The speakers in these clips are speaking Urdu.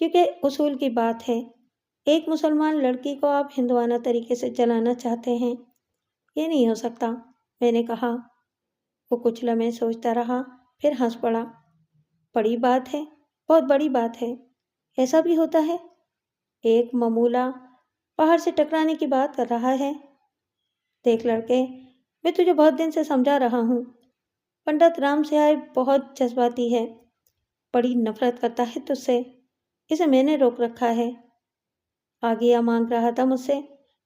کیونکہ اصول کی بات ہے، ایک مسلمان لڑکی کو آپ ہندوانہ طریقے سے جلانا چاہتے ہیں، یہ نہیں ہو سکتا، میں نے کہا۔ وہ کچھ لمحے سوچتا رہا، پھر ہنس پڑا۔ بڑی بات ہے، بہت بڑی بات ہے، ایسا بھی ہوتا ہے؟ ایک معمولہ پہاڑ سے ٹکرانے کی بات کر رہا ہے۔ دیکھ لڑکے، میں تجھے بہت دن سے سمجھا رہا ہوں، پنڈت رام سہائے بہت جذباتی ہے، بڑی نفرت کرتا ہے تجھ سے، اسے میں نے روک رکھا ہے۔ آگیا مانگ رہا تھا مجھ سے،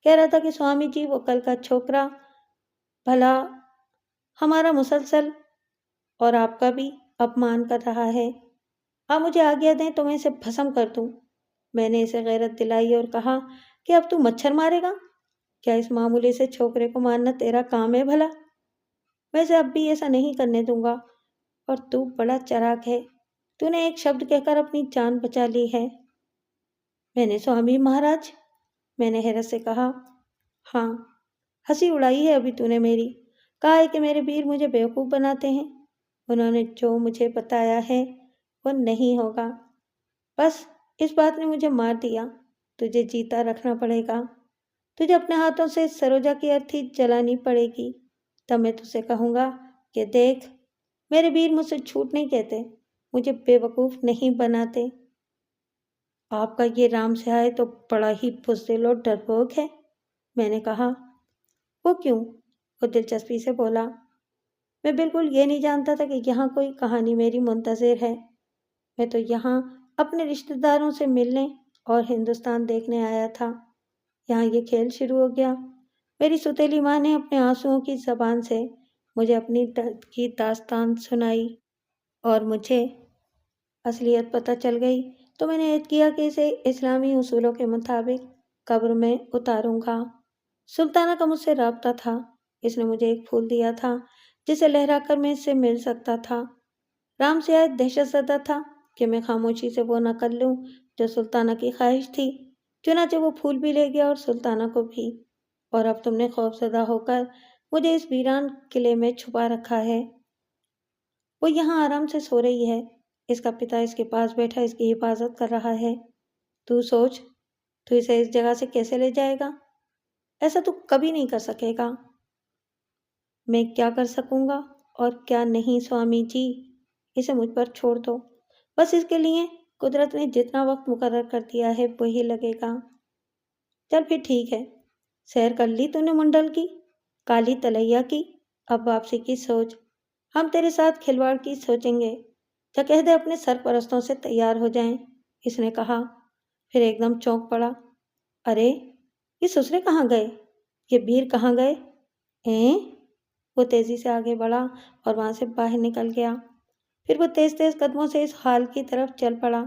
کہہ رہا تھا کہ سوامی جی وہ کل کا چھوکرا بھلا ہمارا مسلسل اور آپ کا بھی اپمان کر رہا ہے، آپ مجھے آگیا دیں تو میں اسے بھسم کر دوں۔ میں نے اسے غیرت دلائی اور کہا کہ اب تو مچھر مارے گا؟ کیا اس معمولی سے چھوکرے کو مارنا تیرا کام ہے بھلا؟ ویسے اب بھی ایسا نہیں کرنے دوں گا، اور تو بڑا چالاک ہے، تو نے ایک شبد کہہ کر اپنی جان بچا لی ہے۔ میں نے سوامی مہاراج، میں نے حیرت سے کہا۔ ہاں، ہنسی اڑائی ہے ابھی تو نے میری، کہا ہے کہ میرے ویر مجھے بیوقوف بناتے ہیں، انہوں نے جو مجھے بتایا ہے وہ نہیں ہوگا، بس اس بات نے مجھے مار دیا، تجھے جیتا رکھنا پڑے گا، تجھے اپنے ہاتھوں سے سروجا کی ارتھی جلانی پڑے گی، تب میں تجھ سے کہوں گا کہ دیکھ، میرے ویر مجھ سے جھوٹ نہیں کہتے، مجھے بے وقوف نہیں بناتے۔ آپ کا یہ رام سہائے تو بڑا ہی بزدل اور ڈرپوک ہے، میں نے کہا۔ وہ کیوں؟ وہ دلچسپی سے بولا۔ میں بالکل یہ نہیں جانتا تھا کہ یہاں کوئی کہانی میری منتظر ہے، میں تو یہاں اپنے رشتہ داروں سے ملنے اور ہندوستان دیکھنے آیا تھا، یہاں یہ کھیل شروع ہو گیا۔ میری ستیلی ماں نے اپنے آنسوؤں کی زبان سے مجھے اپنی درد کی داستان سنائی، اور مجھے اصلیت پتہ چل گئی تو میں نے عہد کیا کہ اسے اسلامی اصولوں کے مطابق قبر میں اتاروں گا۔ سلطانہ کا مجھ سے رابطہ تھا، اس نے مجھے ایک پھول دیا تھا جسے لہرا کر میں اس سے مل سکتا تھا۔ رام سیاح دہشت زدہ تھا کہ میں خاموشی سے وہ نہ کر لوں جو سلطانہ کی خواہش تھی، چنانچہ وہ پھول بھی لے گیا اور سلطانہ کو بھی، اور اب تم نے خوف زدہ ہو کر مجھے اس ویران قلعے میں چھپا رکھا ہے۔ وہ یہاں آرام سے سو رہی ہے، اس کا پتا اس کے پاس بیٹھا اس کی حفاظت کر رہا ہے۔ تو سوچ، تو اسے اس جگہ سے کیسے لے جائے گا؟ ایسا تو کبھی نہیں کر سکے گا۔ میں کیا کر سکوں گا اور کیا نہیں سوامی جی، اسے مجھ پر چھوڑ دو، بس اس کے لیے قدرت نے جتنا وقت مقرر کر دیا ہے وہی لگے گا۔ چل پھر ٹھیک ہے، سیر کر لی تو نے منڈل کی، کالی تلیا کی، اب واپسی کی سوچ، ہم تیرے ساتھ کھلواڑ کی سوچیں گے، یا کہہ دے اپنے سرپرستوں سے تیار ہو جائیں، اس نے کہا۔ پھر ایک دم چونک پڑا۔ ارے، یہ سسرے کہاں گئے؟ یہ ویر کہاں گئے؟ وہ تیزی سے آگے بڑھا اور وہاں سے باہر نکل گیا۔ پھر وہ تیز تیز قدموں سے اس حال کی طرف چل پڑا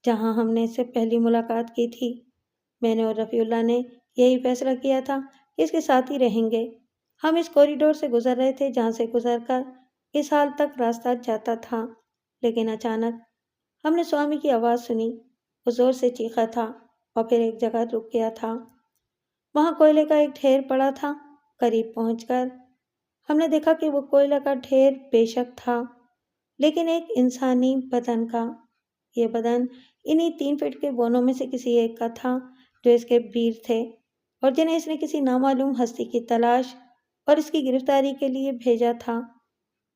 جہاں ہم نے اس سے پہلی ملاقات کی تھی۔ میں نے اور رفیع اللہ نے یہی فیصلہ کیا تھا کہ اس کے ساتھ ہی رہیں گے۔ ہم اس کوریڈور سے گزر رہے تھے جہاں سے گزر کر اس حال تک راستہ جاتا تھا، لیکن اچانک ہم نے سوامی کی آواز سنی۔ وہ زور سے چیخا تھا اور پھر ایک جگہ رک گیا تھا۔ وہاں کوئلے کا ایک ڈھیر پڑا تھا۔ قریب پہنچ کر ہم نے دیکھا کہ وہ کوئلہ کا ڈھیر بے شک تھا، لیکن ایک انسانی بدن کا۔ یہ بدن انہی 3 فٹ کے بونوں میں سے کسی ایک کا تھا جو اس کے ویر تھے، اور جنہیں اس نے کسی نامعلوم ہستی کی تلاش اور اس کی گرفتاری کے لیے بھیجا تھا۔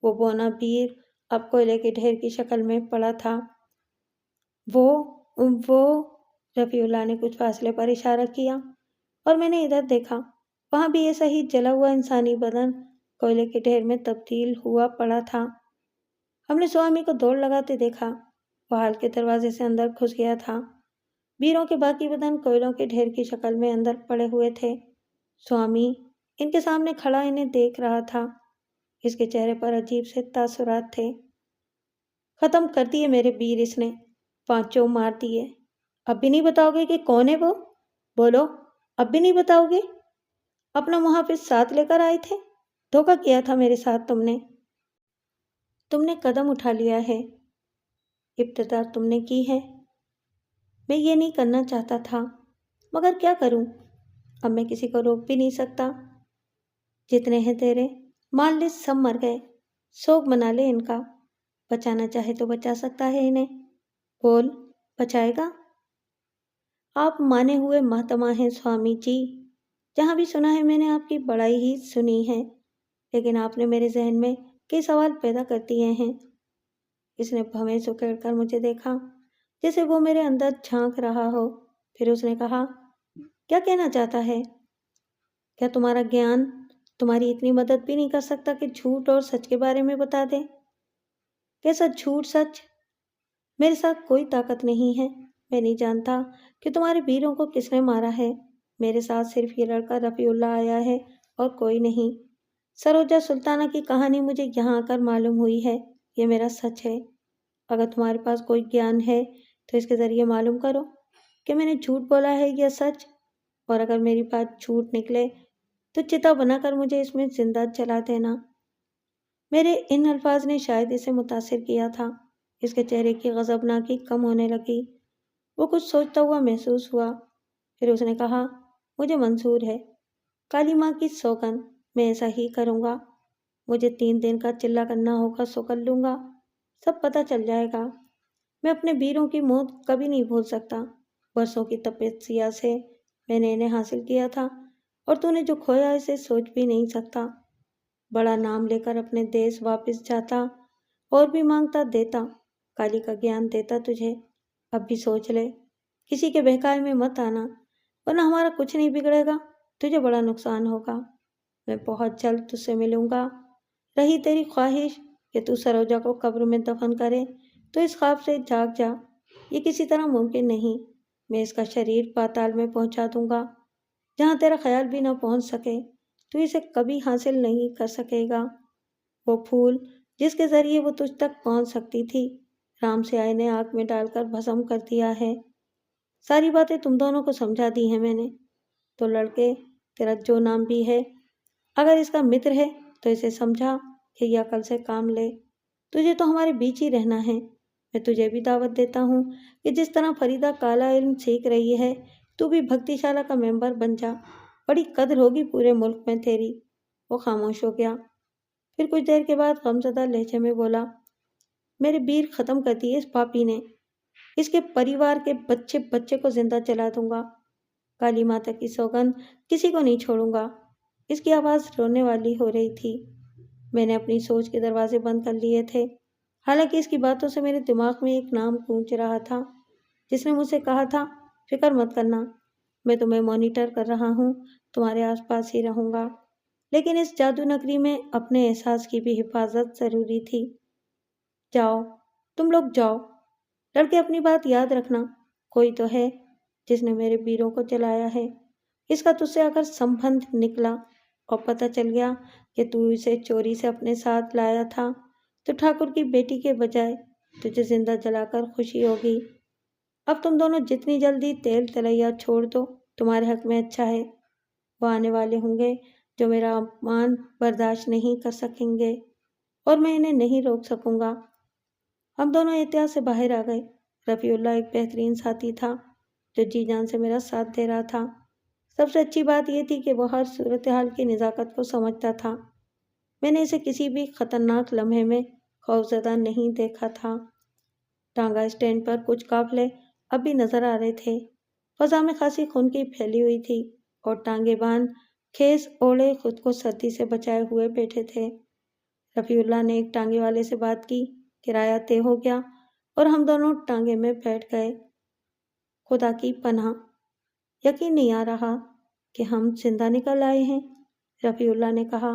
وہ بونا ویر اب کوئلے کے ڈھیر کی شکل میں پڑا تھا۔ وہ رفیع اللہ نے کچھ فاصلے پر اشارہ کیا اور میں نے ادھر دیکھا، وہاں بھی ایسا ہی جلا ہوا انسانی بدن کوئلے کے ڈھیر میں تبدیل ہوا پڑا تھا۔ ہم نے سوامی کو دوڑ لگاتے دیکھا، وہ حال کے دروازے سے اندر گھس گیا تھا۔ ویروں کے باقی بدن کوئلوں کے ڈھیر کی شکل میں اندر پڑے ہوئے تھے۔ سوامی ان کے سامنے کھڑا انہیں دیکھ رہا تھا، اس کے چہرے پر عجیب سے تاثرات تھے۔ ختم کر دیے میرے ویر اس نے، 5 مار دیے۔ اب بھی نہیں بتاؤ گے کہ کون ہے وہ؟ بولو، اب بھی نہیں بتاؤ گے؟ اپنا محافظ ساتھ لے کر آئے تھے، دھوکہ کیا تھا میرے ساتھ تم نے قدم اٹھا لیا ہے، ابتدا تم نے کی ہے۔ میں یہ نہیں کرنا چاہتا تھا، مگر کیا کروں، اب میں کسی کو روک بھی نہیں سکتا۔ جتنے ہیں تیرے مان لے سب مر گئے، سوگ منا لے ان کا، بچانا چاہے تو بچا سکتا ہے انہیں، بول بچائے گا؟ آپ مانے ہوئے محتمہ ہیں سوامی جی، جہاں بھی سنا ہے میں نے آپ کی بڑائی ہی سنی ہے، لیکن آپ نے میرے ذہن میں کئی سوال پیدا کر دیے ہیں۔ اس نے بھویں سکیڑ کر مجھے دیکھا جیسے وہ میرے اندر جھانک رہا ہو، پھر اس نے کہا، کیا کہنا چاہتا ہے؟ کیا تمہارا گیان تمہاری اتنی مدد بھی نہیں کر سکتا کہ جھوٹ اور سچ کے بارے میں بتا دے؟ کیسا جھوٹ سچ؟ میرے ساتھ کوئی طاقت نہیں ہے، میں نہیں جانتا کہ تمہارے ویروں کو کس نے مارا ہے، میرے ساتھ صرف یہ لڑکا رفیع اللہ آیا ہے اور کوئی نہیں۔ سروجا سلطانہ کی کہانی مجھے یہاں آ کر معلوم ہوئی ہے، یہ میرا سچ ہے۔ اگر تمہارے پاس کوئی گیان ہے تو اس کے ذریعے معلوم کرو کہ میں نے جھوٹ بولا ہے یا سچ، اور اگر میری بات جھوٹ نکلے تو چتا بنا کر مجھے اس میں زندہ جلا دینا۔ میرے ان الفاظ نے شاید اسے متاثر کیا تھا، اس کے چہرے کی غضبناکی کم ہونے لگی، وہ کچھ سوچتا ہوا محسوس ہوا۔ پھر اس نے کہا، مجھے منظور ہے، کالی ماں کی سوگند، میں ایسا ہی کروں گا۔ مجھے 3 دن کا چلہ کرنا ہوگا سو کر لوں گا، سب پتہ چل جائے گا۔ میں اپنے ویروں کی موت کبھی نہیں بھول سکتا، برسوں کی تپسیا سے میں نے انہیں حاصل کیا تھا، اور تو نے جو کھویا اسے سوچ بھی نہیں سکتا۔ بڑا نام لے کر اپنے دیس واپس جاتا، اور بھی مانگتا دیتا، کالی کا گیان دیتا تجھے۔ اب بھی سوچ لے، کسی کے بہکائے میں مت آنا، ورنہ ہمارا کچھ نہیں بگڑے گا، تجھے بڑا نقصان ہوگا۔ میں بہت جلد تجھ سے ملوں گا۔ رہی تیری خواہش کہ تو سروجا کو قبر میں دفن کرے تو اس خواب سے جاگ جا، یہ کسی طرح ممکن نہیں۔ میں اس کا شریر پاتال میں پہنچا دوں گا، جہاں تیرا خیال بھی نہ پہنچ سکے، تو اسے کبھی حاصل نہیں کر سکے گا۔ وہ پھول جس کے ذریعے وہ تجھ تک پہنچ سکتی تھی، رام سے آئے نے آگ میں ڈال کر بھسم کر دیا ہے۔ ساری باتیں تم دونوں کو سمجھا دی ہیں میں نے، تو لڑکے تیرا جو نام بھی ہے، اگر اس کا متر ہے تو اسے سمجھا کہ یہ عقل سے کام لے، تجھے تو ہمارے بیچ ہی رہنا ہے۔ میں تجھے بھی دعوت دیتا ہوں کہ جس طرح فریدہ کالا علم سیکھ رہی ہے، تو بھی بھکتی شالہ کا ممبر بن جا، بڑی قدر ہوگی پورے ملک میں تیری۔ وہ خاموش ہو گیا، پھر کچھ دیر کے بعد غمزدہ لہجے میں بولا، میرے بیر ختم کر دیے اس پاپی نے، اس کے پریوار کے بچے بچے کو زندہ جلا دوں گا، کالی ماتا کی سوگند کسی کو نہیں چھوڑوں گا۔ اس کی آواز رونے والی ہو رہی تھی۔ میں نے اپنی سوچ کے دروازے بند کر لیے تھے، حالانکہ اس کی باتوں سے میرے دماغ میں ایک نام گونج رہا تھا، جس نے مجھ سے کہا تھا، فکر مت کرنا، میں تمہیں مانیٹر کر رہا ہوں، تمہارے آس پاس ہی رہوں گا، لیکن اس جادو نگری میں اپنے احساس کی بھی حفاظت ضروری تھی۔ جاؤ، تم لوگ جاؤ، لڑکے اپنی بات یاد رکھنا، کوئی تو ہے جس نے میرے بیروں کو جلایا ہے، اس کا تجھ سے اگر سمبندھ نکلا اور پتہ چل گیا کہ تو اسے چوری سے اپنے ساتھ لایا تھا، تو ٹھاکر کی بیٹی کے بجائے تجھے زندہ جلا کر خوشی ہوگی۔ اب تم دونوں جتنی جلدی تیل تلیا چھوڑ دو، تمہارے حق میں اچھا ہے۔ وہ آنے والے ہوں گے جو میرا اپمان برداشت نہیں کر سکیں گے، اور میں انہیں نہیں روک سکوں گا۔ ہم دونوں احتیاط سے باہر آ گئے۔ رفیع اللہ ایک بہترین ساتھی تھا، جو جی جان سے میرا ساتھ دے رہا تھا۔ سب سے اچھی بات یہ تھی کہ وہ ہر صورتحال کی نزاکت کو سمجھتا تھا۔ میں نے اسے کسی بھی خطرناک لمحے میں خوفزدہ نہیں دیکھا تھا۔ ٹانگا اسٹینڈ پر کچھ قافلے اب بھی نظر آ رہے تھے، فضا میں خاصی خنکی پھیلی ہوئی تھی، اور ٹانگے باندھ کھیس اوڑے خود کو سردی سے بچائے ہوئے بیٹھے تھے۔ رفیع اللہ نے ایک ٹانگے والے سے بات کی، کرایہ طے ہو گیا، اور ہم دونوں ٹانگے میں بیٹھ گئے۔ خدا کی پناہ، یقین نہیں آ رہا کہ ہم زندہ نکل آئے ہیں، رفیع اللہ نے کہا۔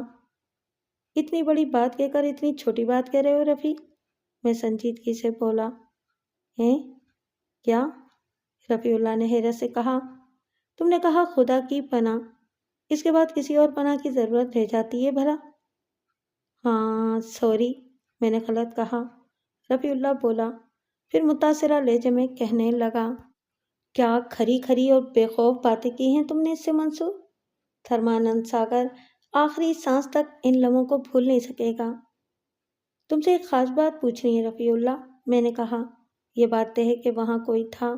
اتنی بڑی بات کہہ کر اتنی چھوٹی بات کہہ رہے ہو رفیع؟ میں سنجیدگی سے بولا۔ ہیں؟ کیا؟ رفیع اللہ نے حیرت سے کہا۔ تم نے کہا خدا کی پناہ، اس کے بعد کسی اور پناہ کی ضرورت رہ جاتی ہے بھلا؟ ہاں سوری، میں نے غلط کہا، رفیع اللہ بولا، پھر متاثرہ لہجے میں کہنے لگا، کیا کھری کھری اور بے خوف باتیں کی ہیں تم نے اس سے منسوب؟ دھرمانند ساگر آخری سانس تک ان لمحوں کو بھول نہیں سکے گا۔ تم سے ایک خاص بات پوچھنی ہے رفیع اللہ، میں نے کہا۔ یہ بات طے ہے کہ وہاں کوئی تھا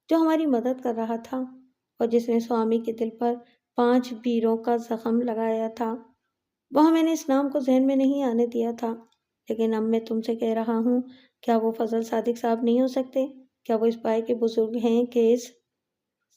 جو ہماری مدد کر رہا تھا، اور جس نے سوامی کے دل پر 5 ویروں کا زخم لگایا تھا۔ وہاں میں نے اس نام کو ذہن میں نہیں آنے دیا تھا، لیکن اب میں تم سے کہہ رہا ہوں، کیا وہ فضل صادق صاحب نہیں ہو سکتے؟ کیا وہ اس پائے کے بزرگ ہیں کہ اس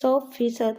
100%।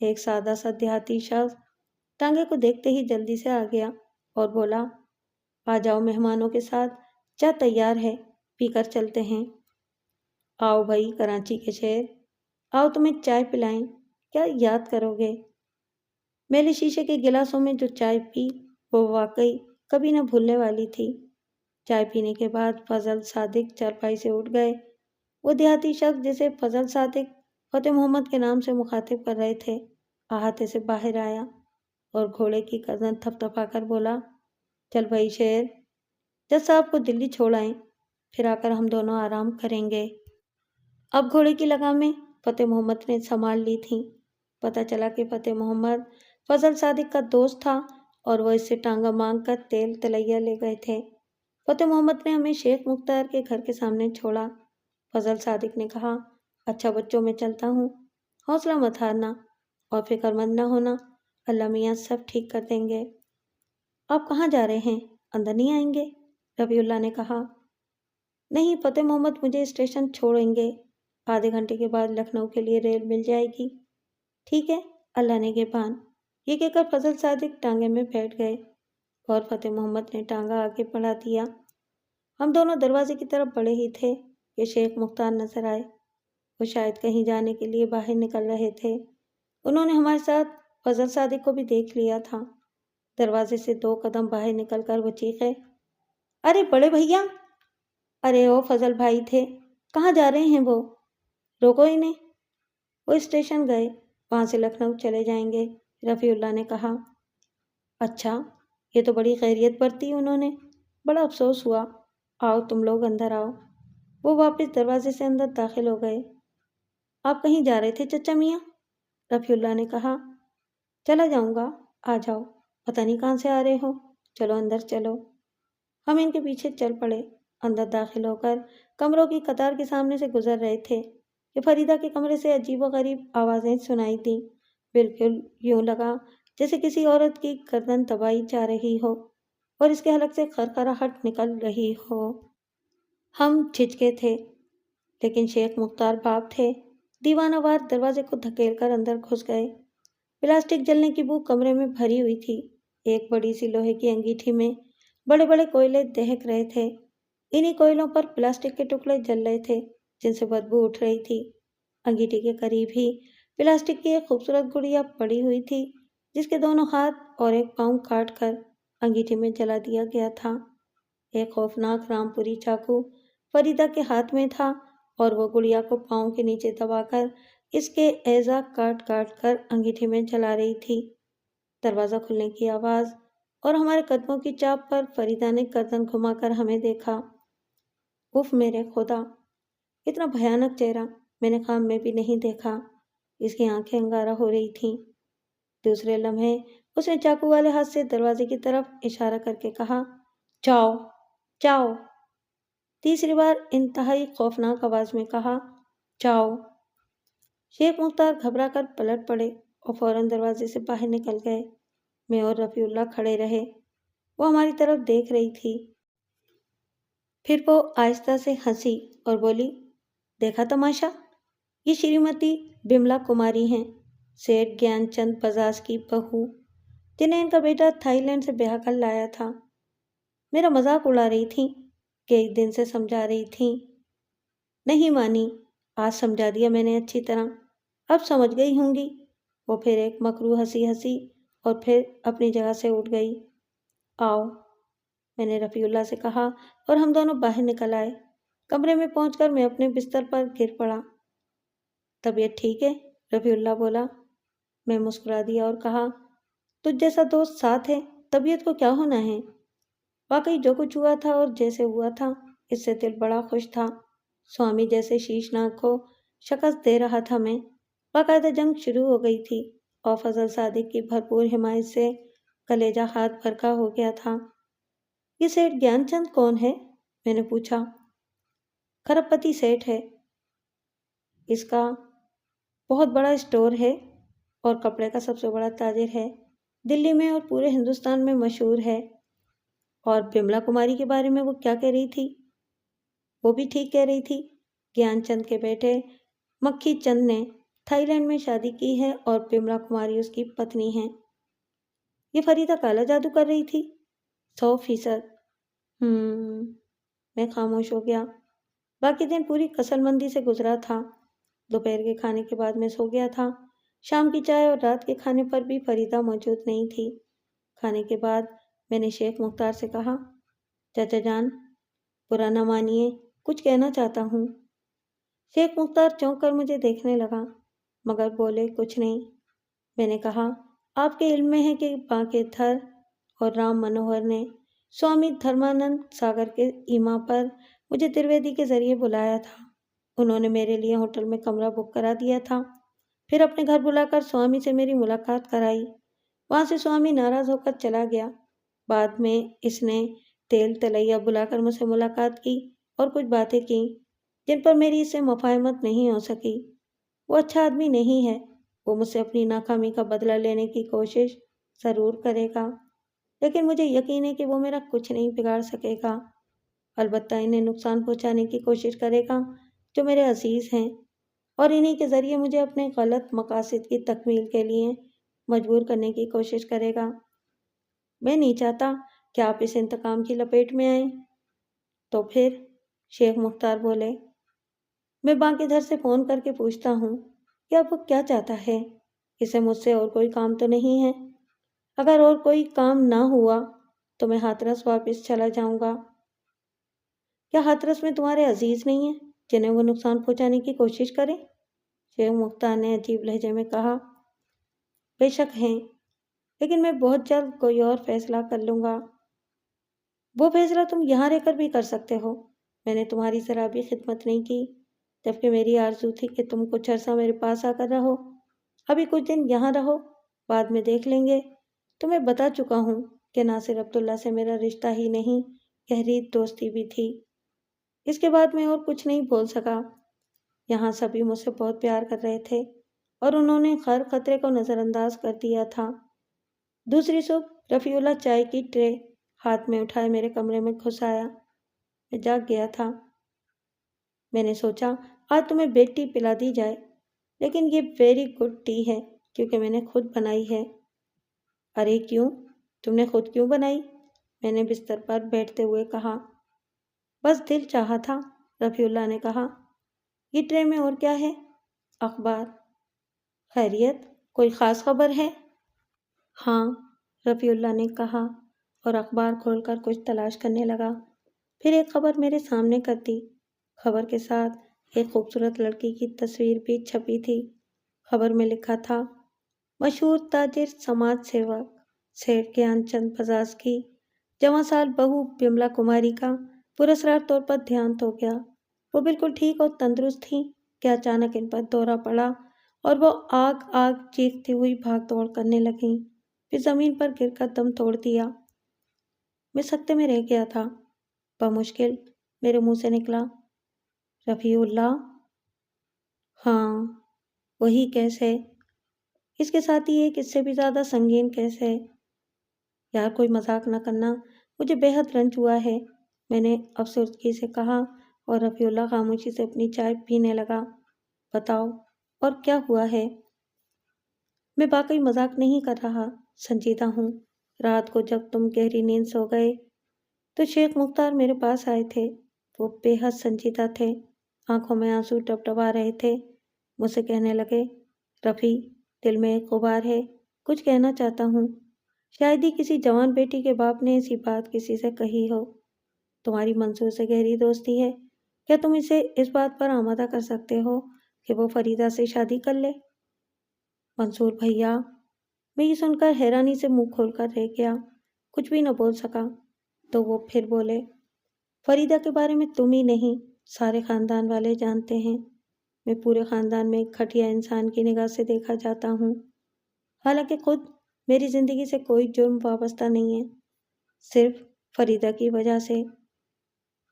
ایک سادہ سا دیہاتی شخص ٹانگے کو دیکھتے ہی جلدی سے آ گیا اور بولا، آ جاؤ مہمانوں کے ساتھ، چائے تیار ہے، پی کر چلتے ہیں۔ آؤ بھائی کراچی کے شہر، آؤ تمہیں چائے پلائیں، کیا یاد کرو گے؟ میلے شیشے کے گلاسوں میں جو چائے پی وہ واقعی کبھی نہ بھولنے والی تھی۔ چائے پینے کے بعد فضل صادق چارپائی سے اٹھ گئے۔ وہ دیہاتی شخص جسے فضل صادق فتح محمد کے نام سے مخاطب کر رہے تھے احاطے سے باہر آیا اور گھوڑے کی گردن تھپتھپا کر بولا، چل بھائی شیر، جج صاحب کو دلی چھوڑ آئیں، پھر آ کر ہم دونوں آرام کریں گے۔ اب گھوڑے کی لگامیں فتح محمد نے سنبھال لی تھیں۔ پتہ چلا کہ فتح محمد فضل صادق کا دوست تھا اور وہ اس سے ٹانگا مانگ کر تیل تلیا لے گئے تھے۔ فتح محمد نے ہمیں شیخ مختار کے گھر کے سامنے چھوڑا۔ فضل صادق نے کہا، اچھا بچوں میں چلتا ہوں، حوصلہ مت ہارنا اور فکر مند نہ ہونا، اللہ میاں سب ٹھیک کر دیں گے۔ آپ کہاں جا رہے ہیں، اندر نہیں آئیں گے؟ رفیع اللہ نے کہا۔ نہیں، فتح محمد مجھے اسٹیشن چھوڑیں گے، آدھے گھنٹے کے بعد لکھنؤ کے لیے ریل مل جائے گی۔ ٹھیک ہے، اللہ نگہبان، یہ کہہ کر فضل صادق ٹانگے میں بیٹھ گئے اور فتح محمد نے ٹانگا آگے بڑھا دیا۔ ہم دونوں دروازے کی طرف بڑھے ہی تھے کہ شیخ مختار نظر آئے۔ وہ شاید کہیں جانے کے لیے باہر نکل رہے تھے۔ انہوں نے ہمارے ساتھ فضل صادق کو بھی دیکھ لیا تھا۔ دروازے سے 2 قدم باہر نکل کر وہ چیخے، ارے بڑے بھیا! ارے وہ فضل بھائی تھے، کہاں جا رہے ہیں وہ؟ روکو انہیں۔ وہ اسٹیشن گئے، وہاں سے لکھنؤ چلے جائیں گے، رفیع اللہ نے کہا۔ اچھا، یہ تو بڑی خیریت برتی انہوں نے، بڑا افسوس ہوا۔ آؤ تم لوگ اندر آؤ۔ وہ واپس دروازے سے اندر داخل ہو گئے۔ آپ کہیں جا رہے تھے چچا میاں؟ رفیع اللہ نے کہا۔ چلا جاؤں گا، آ جاؤ، پتہ نہیں کہاں سے آ رہے ہو، چلو اندر چلو۔ ہم ان کے پیچھے چل پڑے۔ اندر داخل ہو کر کمروں کی قطار کے سامنے سے گزر رہے تھے کہ فریدہ کے کمرے سے عجیب و غریب آوازیں سنائی دیں۔ بالکل یوں لگا جیسے کسی عورت کی گردن دبائی جا رہی ہو اور اس کے حلق سے خرخراہٹ نکل رہی ہو۔ ہم جھجکے تھے، لیکن شیخ مختار باپ تھے، دیوانہ وار دروازے کو دھکیل کر اندر گھس گئے۔ پلاسٹک جلنے کی بو کمرے میں بھری ہوئی تھی۔ ایک بڑی سی لوہے کی انگیٹھی میں بڑے بڑے کوئلے دہک رہے تھے۔ انہی کوئلوں پر پلاسٹک کے ٹکڑے جل رہے تھے جن سے بدبو اٹھ رہی تھی۔ انگیٹھی کے قریب ہی پلاسٹک کی ایک خوبصورت گڑیا پڑی ہوئی تھی جس کے دونوں ہاتھ اور ایک پاؤں کاٹ کر انگیٹھی میں جلا دیا گیا تھا۔ ایک خوفناک رامپوری چاقو فریدہ کے ہاتھ میں تھا اور وہ گڑیا کو پاؤں کے نیچے دبا کر اس کے اعضاء کاٹ کاٹ کر انگیٹھی میں جلا رہی تھی۔ دروازہ کھلنے کی آواز اور ہمارے قدموں کی چاپ پر فریدہ نے گردن گھما کر ہمیں دیکھا۔ اف میرے خدا! اتنا بھیانک چہرہ میں نے خواب میں بھی نہیں دیکھا۔ اس کی آنکھیں انگارہ ہو رہی تھیں۔ دوسرے لمحے اس نے چاقو والے ہاتھ سے دروازے کی طرف اشارہ کر کے کہا، جاؤ جاؤ۔ تیسری بار انتہائی خوفناک آواز میں کہا، جاؤ۔ شیخ مختار گھبرا کر پلٹ پڑے اور فوراً دروازے سے باہر نکل گئے۔ میں اور رفیع اللہ کھڑے رہے۔ وہ ہماری طرف دیکھ رہی تھی۔ پھر وہ آہستہ سے ہنسی اور بولی، دیکھا تماشا؟ یہ شریمتی بملا کماری ہیں، سیٹھ گیان چند بزاز کی بہو، جنہیں ان کا بیٹا تھائی لینڈ سے بیاہ کر لایا تھا۔ میرا مذاق اڑا رہی تھیں کہ ایک دن سے سمجھا رہی تھیں۔ نہیں مانی، آج سمجھا دیا میں نے اچھی طرح، اب سمجھ گئی ہوں گی۔ وہ پھر ایک مکروہ ہنسی ہنسی اور پھر اپنی جگہ سے اٹھ گئی۔ آؤ، میں نے رفیع اللہ سے کہا اور ہم دونوں باہر نکل آئے۔ کمرے میں پہنچ کر میں اپنے بستر پر گر پڑا۔ طبیعت ٹھیک ہے؟ رفیع اللہ بولا۔ میں مسکرا دیا اور کہا، تجھ جیسا دوست ساتھ ہے، طبیعت کو کیا ہونا ہے؟ واقعی جو کچھ ہوا تھا اور جیسے ہوا تھا اس سے دل بڑا خوش تھا۔ سوامی جیسے شیشناگ کو شکست دے رہا تھا میں۔ باقاعدہ جنگ شروع ہو گئی تھی اور فضل صادق کی بھرپور حمایت سے کلیجہ ہاتھ بھرکا ہو گیا تھا۔ یہ سیٹھ گیان چند کون ہے؟ میں نے پوچھا۔ کھرب پتی سیٹھ ہے، اس کا بہت بڑا اسٹور ہے اور کپڑے کا سب سے بڑا تاجر ہے، دلی میں اور پورے ہندوستان میں مشہور ہے۔ اور بملا کماری کے بارے میں وہ کیا کہہ رہی تھی؟ وہ بھی ٹھیک کہہ رہی تھی۔ گیان چند کے بیٹے مکھی چند نے تھائی لینڈ میں شادی کی ہے اور بملا کماری اس کی پتنی ہے۔ یہ فریدہ کالا جادو کر رہی تھی؟ 100%۔ میں خاموش ہو گیا۔ باقی دن پوری کسل مندی سے گزرا تھا۔ دوپہر کے کھانے کے بعد میں سو گیا تھا۔ شام کی چائے اور رات کے کھانے پر بھی فریدہ موجود نہیں تھی۔ کھانے کے بعد میں نے شیخ مختار سے کہا، چچا جان، برا نہ مانیے، کچھ کہنا چاہتا ہوں۔ شیخ مختار چونک کر مجھے دیکھنے لگا، مگر بولے کچھ نہیں۔ میں نے کہا، آپ کے علم میں ہے کہ بانکیتھر اور رام منوہر نے سوامی دھرمانند ساگر کے ایما پر مجھے ترویدی کے ذریعے بلایا تھا۔ انہوں نے میرے لیے ہوٹل میں کمرہ بک کرا دیا تھا، پھر اپنے گھر بلا کر سوامی سے میری ملاقات کرائی۔ وہاں سے سوامی ناراض ہو کر چلا گیا۔ بعد میں اس نے تیل تلیا بلا کر مجھ سے ملاقات کی اور کچھ باتیں کی جن پر میری اس سے مفاہمت نہیں ہو سکی۔ وہ اچھا آدمی نہیں ہے، وہ مجھ سے اپنی ناکامی کا بدلہ لینے کی کوشش ضرور کرے گا، لیکن مجھے یقین ہے کہ وہ میرا کچھ نہیں بگاڑ سکے گا۔ البتہ انہیں نقصان پہنچانے کی کوشش کرے گا جو میرے عزیز ہیں، اور انہی کے ذریعے مجھے اپنے غلط مقاصد کی تکمیل کے لیے مجبور کرنے کی کوشش کرے گا۔ میں نہیں چاہتا کہ آپ اس انتقام کی لپیٹ میں آئیں۔ تو پھر؟ شیخ مختار بولے، میں بانکیدھر سے فون کر کے پوچھتا ہوں کہ اب وہ کیا چاہتا ہے۔ اسے مجھ سے اور کوئی کام تو نہیں ہے؟ اگر اور کوئی کام نہ ہوا تو میں ہاتھرس واپس چلا جاؤں گا۔ کیا ہاتھرس میں تمہارے عزیز نہیں ہیں جنہیں وہ نقصان پہنچانے کی کوشش کریں؟ شیخ مختار نے عجیب لہجے میں کہا، بے شک ہیں، لیکن میں بہت جلد کوئی اور فیصلہ کر لوں گا۔ وہ فیصلہ تم یہاں رہ کر بھی کر سکتے ہو۔ میں نے تمہاری ذرا بھی خدمت نہیں کی، جبکہ میری آرزو تھی کہ تم کچھ عرصہ میرے پاس آ کر رہو۔ ابھی کچھ دن یہاں رہو، بعد میں دیکھ لیں گے۔ تمہیں بتا چکا ہوں کہ ناصر عبداللہ سے میرا رشتہ ہی نہیں، گہری دوستی بھی تھی۔ اس کے بعد میں اور کچھ نہیں بول سکا۔ یہاں سبھی مجھ سے بہت پیار کر رہے تھے اور انہوں نے ہر خطرے کو نظر انداز کر دیا تھا۔ دوسری صبح رفیع اللہ چائے کی ٹرے ہاتھ میں اٹھائے میرے کمرے میں گھس آیا۔ میں جاگ گیا تھا۔ میں نے سوچا آج تمہیں بیڈ ٹی پلا دی جائے، لیکن یہ ویری گڈ ٹی ہے کیونکہ میں نے خود بنائی ہے۔ ارے کیوں؟ تم نے خود کیوں بنائی؟ میں نے بستر پر بیٹھتے ہوئے کہا۔ بس دل چاہا تھا، رفیع اللہ نے کہا۔ یہ ٹرے میں اور کیا ہے؟ اخبار۔ خیریت؟ کوئی خاص خبر ہے؟ ہاں، رفیع اللہ نے کہا اور اخبار کھول کر کچھ تلاش کرنے لگا۔ پھر ایک خبر میرے سامنے کر دی۔ خبر کے ساتھ ایک خوبصورت لڑکی کی تصویر بھی چھپی تھی۔ خبر میں لکھا تھا، مشہور تاجر سماج سیوک سیٹھ گیان چند بجاج کی جوان سال بہو بملا کماری کا پراسرار طور پر دیہانت ہو گیا۔ وہ بالکل ٹھیک اور تندرست تھیں کہ اچانک ان پر دورہ پڑا اور وہ آگ آگ چیختی ہوئی بھاگ دوڑ کرنے لگیں، پھر زمین پر گر کر دم توڑ دیا۔ میں سکتے میں رہ گیا تھا۔ بمشکل میرے منہ سے نکلا، رفیع اللہ؟ ہاں، وہی کیس ہے۔ اس کے ساتھ ہی ایک اس سے بھی زیادہ سنگین کیس ہے۔ یار کوئی مذاق نہ کرنا، مجھے بے حد رنج ہوا ہے، میں نے افسردگی سے کہا، اور رفیع اللہ خاموشی سے اپنی چائے پینے لگا۔ بتاؤ، اور کیا ہوا ہے؟ میں واقعی مذاق نہیں کر رہا، سنجیدہ ہوں۔ رات کو جب تم گہری نیند سو گئے تو شیخ مختار میرے پاس آئے تھے۔ وہ بے حد سنجیدہ تھے، آنکھوں میں آنسو ٹپٹپا رہے تھے۔ مجھ سے کہنے لگے، رفیع، دل میں ایک غبار ہے، کچھ کہنا چاہتا ہوں۔ شاید ہی کسی جوان بیٹی کے باپ نے ایسی بات کسی سے کہی ہو۔ تمہاری منصور سے گہری دوستی ہے، کیا تم اسے اس بات پر آمادہ کر سکتے ہو کہ وہ فریدہ سے شادی کر لے؟ منصور بھیا، میں یہ سن کر حیرانی سے منہ کھول کر رہ گیا، کچھ بھی نہ بول سکا۔ تو وہ پھر بولے، فریدہ کے بارے میں تم ہی نہیں، سارے خاندان والے جانتے ہیں۔ میں پورے خاندان میں ایک گھٹیا انسان کی نگاہ سے دیکھا جاتا ہوں، حالانکہ خود میری زندگی سے کوئی جرم وابستہ نہیں ہے، صرف فریدہ کی وجہ سے۔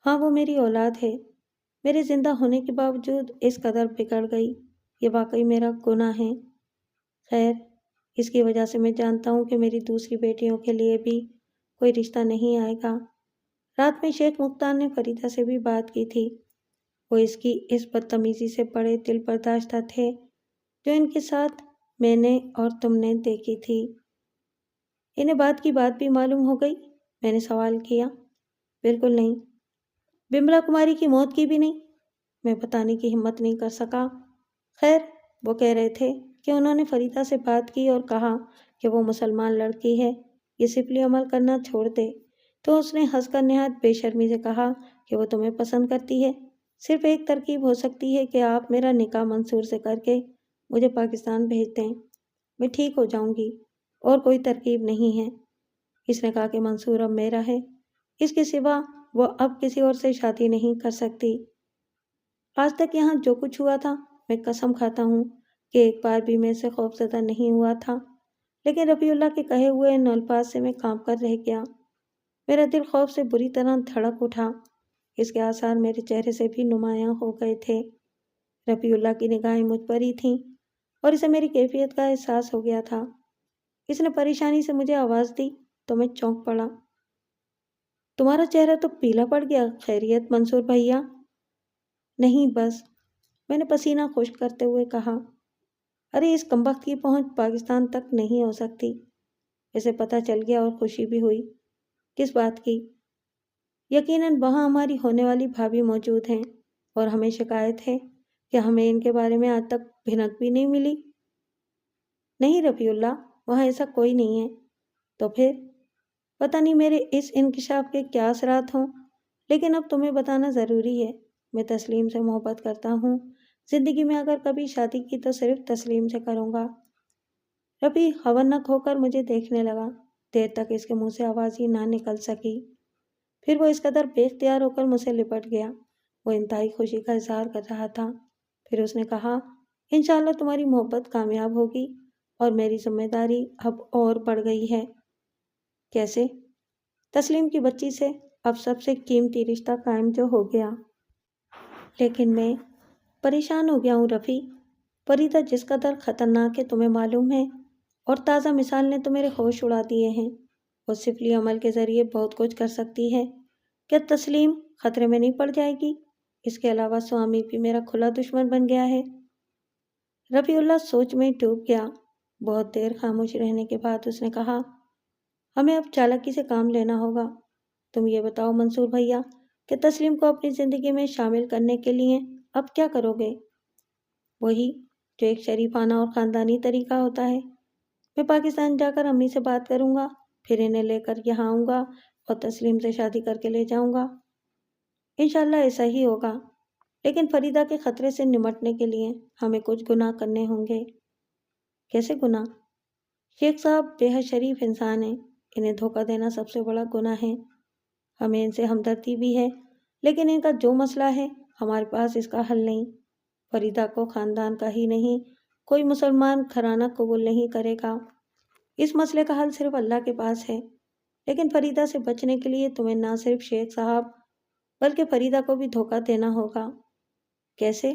ہاں، وہ میری اولاد ہے، میرے زندہ ہونے کے باوجود اس قدر بگڑ گئی، یہ واقعی میرا گناہ ہے۔ خیر، اس کی وجہ سے میں جانتا ہوں کہ میری دوسری بیٹیوں کے لیے بھی کوئی رشتہ نہیں آئے گا۔ رات میں شیخ مختار نے فریدہ سے بھی بات کی تھی، وہ اس کی اس بدتمیزی سے بڑے دل برداشتہ تھے جو ان کے ساتھ میں نے اور تم نے دیکھی تھی۔ انہیں بات کی بات بھی معلوم ہو گئی؟ میں نے سوال کیا۔ بالکل نہیں، بملا کماری کی موت کی بھی نہیں۔ میں بتانے کی ہمت نہیں کر سکا۔ خیر، وہ کہہ رہے تھے کہ انہوں نے فریدہ سے بات کی اور کہا کہ وہ مسلمان لڑکی ہے، یہ سفلی عمل کرنا چھوڑ دے۔ تو اس نے ہنس کر نہایت بے شرمی سے کہا کہ وہ تمہیں پسند کرتی ہے۔ صرف ایک ترکیب ہو سکتی ہے کہ آپ میرا نکاح منصور سے کر کے مجھے پاکستان بھیج دیں، میں ٹھیک ہو جاؤں گی، اور کوئی ترکیب نہیں ہے۔ اس نے کہا کہ منصور اب میرا ہے، اس کے سوا وہ اب کسی اور سے شادی نہیں کر سکتی۔ آج تک یہاں جو کچھ ہوا تھا، میں قسم کھاتا ہوں کہ ایک بار بھی میں سے خوف زدہ نہیں ہوا تھا، لیکن رفیع اللہ کے کہے ہوئے ان الفاظ سے میں کانپ کر رہ گیا۔ میرا دل خوف سے بری طرح دھڑک اٹھا، اس کے آثار میرے چہرے سے بھی نمایاں ہو گئے تھے۔ رفیع اللہ کی نگاہیں مجھ پر ہی تھیں اور اسے میری کیفیت کا احساس ہو گیا تھا۔ اس نے پریشانی سے مجھے آواز دی تو میں چونک پڑا۔ تمہارا چہرہ تو پیلا پڑ گیا، خیریت منصور بھیا؟ نہیں بس، میں نے پسینہ خشک کرتے ہوئے کہا۔ ارے اس کمبخت کی پہنچ پاکستان تک نہیں ہو سکتی۔ اسے پتہ چل گیا اور خوشی بھی ہوئی۔ کس بات کی؟ یقیناً وہاں ہماری ہونے والی بھابھی موجود ہیں اور ہمیں شکایت ہے کہ ہمیں ان کے بارے میں آج تک بھنک بھی نہیں ملی۔ نہیں رفیع اللہ، وہاں ایسا کوئی نہیں ہے۔ تو پھر؟ پتہ نہیں میرے اس انکشاف کے کیا اثرات ہوں، لیکن اب تمہیں بتانا ضروری ہے۔ میں تسلیم سے محبت کرتا ہوں۔ زندگی میں اگر کبھی شادی کی تو صرف تسلیم سے کروں گا۔ رفیع خبرناک ہو کر مجھے دیکھنے لگا۔ دیر تک اس کے منہ سے آواز ہی نہ نکل سکی۔ پھر وہ اس قدر بے اختیار ہو کر مجھ سے لپٹ گیا۔ وہ انتہائی خوشی کا اظہار کر رہا تھا۔ پھر اس نے کہا، انشاءاللہ تمہاری محبت کامیاب ہوگی اور میری ذمہ داری اب اور بڑھ گئی ہے۔ کیسے؟ تسلیم کی بچی سے اب سب سے قیمتی رشتہ قائم جو ہو گیا۔ لیکن میں پریشان ہو گیا ہوں رفیع۔ فریدہ جس قدر خطرناک ہے تمہیں معلوم ہے، اور تازہ مثال نے تو میرے ہوش اڑا دیے ہیں۔ وہ سفلی عمل کے ذریعے بہت کچھ کر سکتی ہے۔ کیا تسلیم خطرے میں نہیں پڑ جائے گی؟ اس کے علاوہ سوامی بھی میرا کھلا دشمن بن گیا ہے۔ رفیع اللہ سوچ میں ڈوب گیا۔ بہت دیر خاموش رہنے کے بعد اس نے کہا، ہمیں اب چالاکی سے کام لینا ہوگا۔ تم یہ بتاؤ منصور بھیا کہ تسلیم کو اپنی زندگی میں شامل کرنے کے لیے اب کیا کرو گے؟ وہی جو ایک شریفانہ اور خاندانی طریقہ ہوتا ہے۔ میں پاکستان جا کر امی سے بات کروں گا، پھر انہیں لے کر یہاں آؤں گا اور تسلیم سے شادی کر کے لے جاؤں گا۔ انشاءاللہ ایسا ہی ہوگا، لیکن فریدہ کے خطرے سے نمٹنے کے لیے ہمیں کچھ گناہ کرنے ہوں گے۔ کیسے گناہ؟ شیخ صاحب بے حد شریف انسان ہیں، انہیں دھوکہ دینا سب سے بڑا گناہ ہے۔ ہمیں ان سے ہمدردی بھی ہے، لیکن ان کا جو مسئلہ ہے ہمارے پاس اس کا حل نہیں۔ فریدہ کو خاندان کا ہی نہیں، کوئی مسلمان گھرانہ قبول نہیں کرے گا۔ اس مسئلے کا حل صرف اللہ کے پاس ہے، لیکن فریدہ سے بچنے کے لیے تمہیں نہ صرف شیخ صاحب بلکہ فریدہ کو بھی دھوکہ دینا ہوگا۔ کیسے؟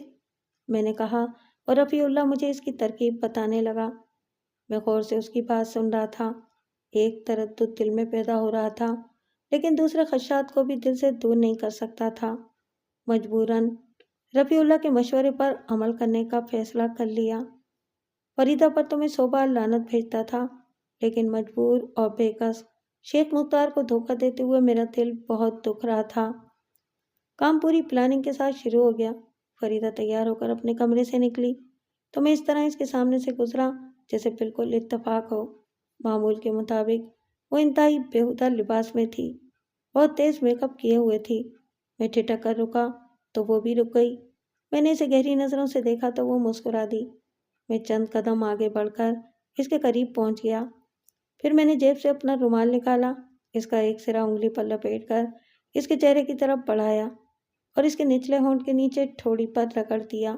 میں نے کہا، اور رفیع اللہ مجھے اس کی ترکیب بتانے لگا۔ میں غور سے اس کی بات سن رہا تھا۔ ایک تردد دل میں پیدا ہو رہا تھا، لیکن دوسرے خدشات کو بھی دل سے دور نہیں کر سکتا تھا۔ مجبوراً رفیع اللہ کے مشورے پر عمل کرنے کا فیصلہ کر لیا۔ فریدہ پر تو میں 100 بار لعنت بھیجتا تھا، لیکن مجبور اور بے کس شیخ مختار کو دھوکہ دیتے ہوئے میرا دل بہت دکھ رہا تھا۔ کام پوری پلاننگ کے ساتھ شروع ہو گیا۔ فریدہ تیار ہو کر اپنے کمرے سے نکلی تو میں اس طرح اس کے سامنے سے گزرا جیسے بالکل اتفاق ہو۔ معمول کے مطابق وہ انتہائی بیہودہ لباس میں تھی، بہت تیز میک اپ کیے ہوئے تھی۔ میں ٹھٹک کر رکا تو وہ بھی رک گئی۔ میں نے اسے گہری نظروں سے دیکھا تو وہ مسکرا دی۔ میں چند قدم آگے بڑھ کر اس کے قریب پہنچ گیا۔ پھر میں نے جیب سے اپنا رومال نکالا، اس کا ایک سرا انگلی پر لپیٹ کر اس کے چہرے کی طرف بڑھایا اور اس کے نچلے ہونٹ کے نیچے ٹھوڑی پر رگڑ دیا۔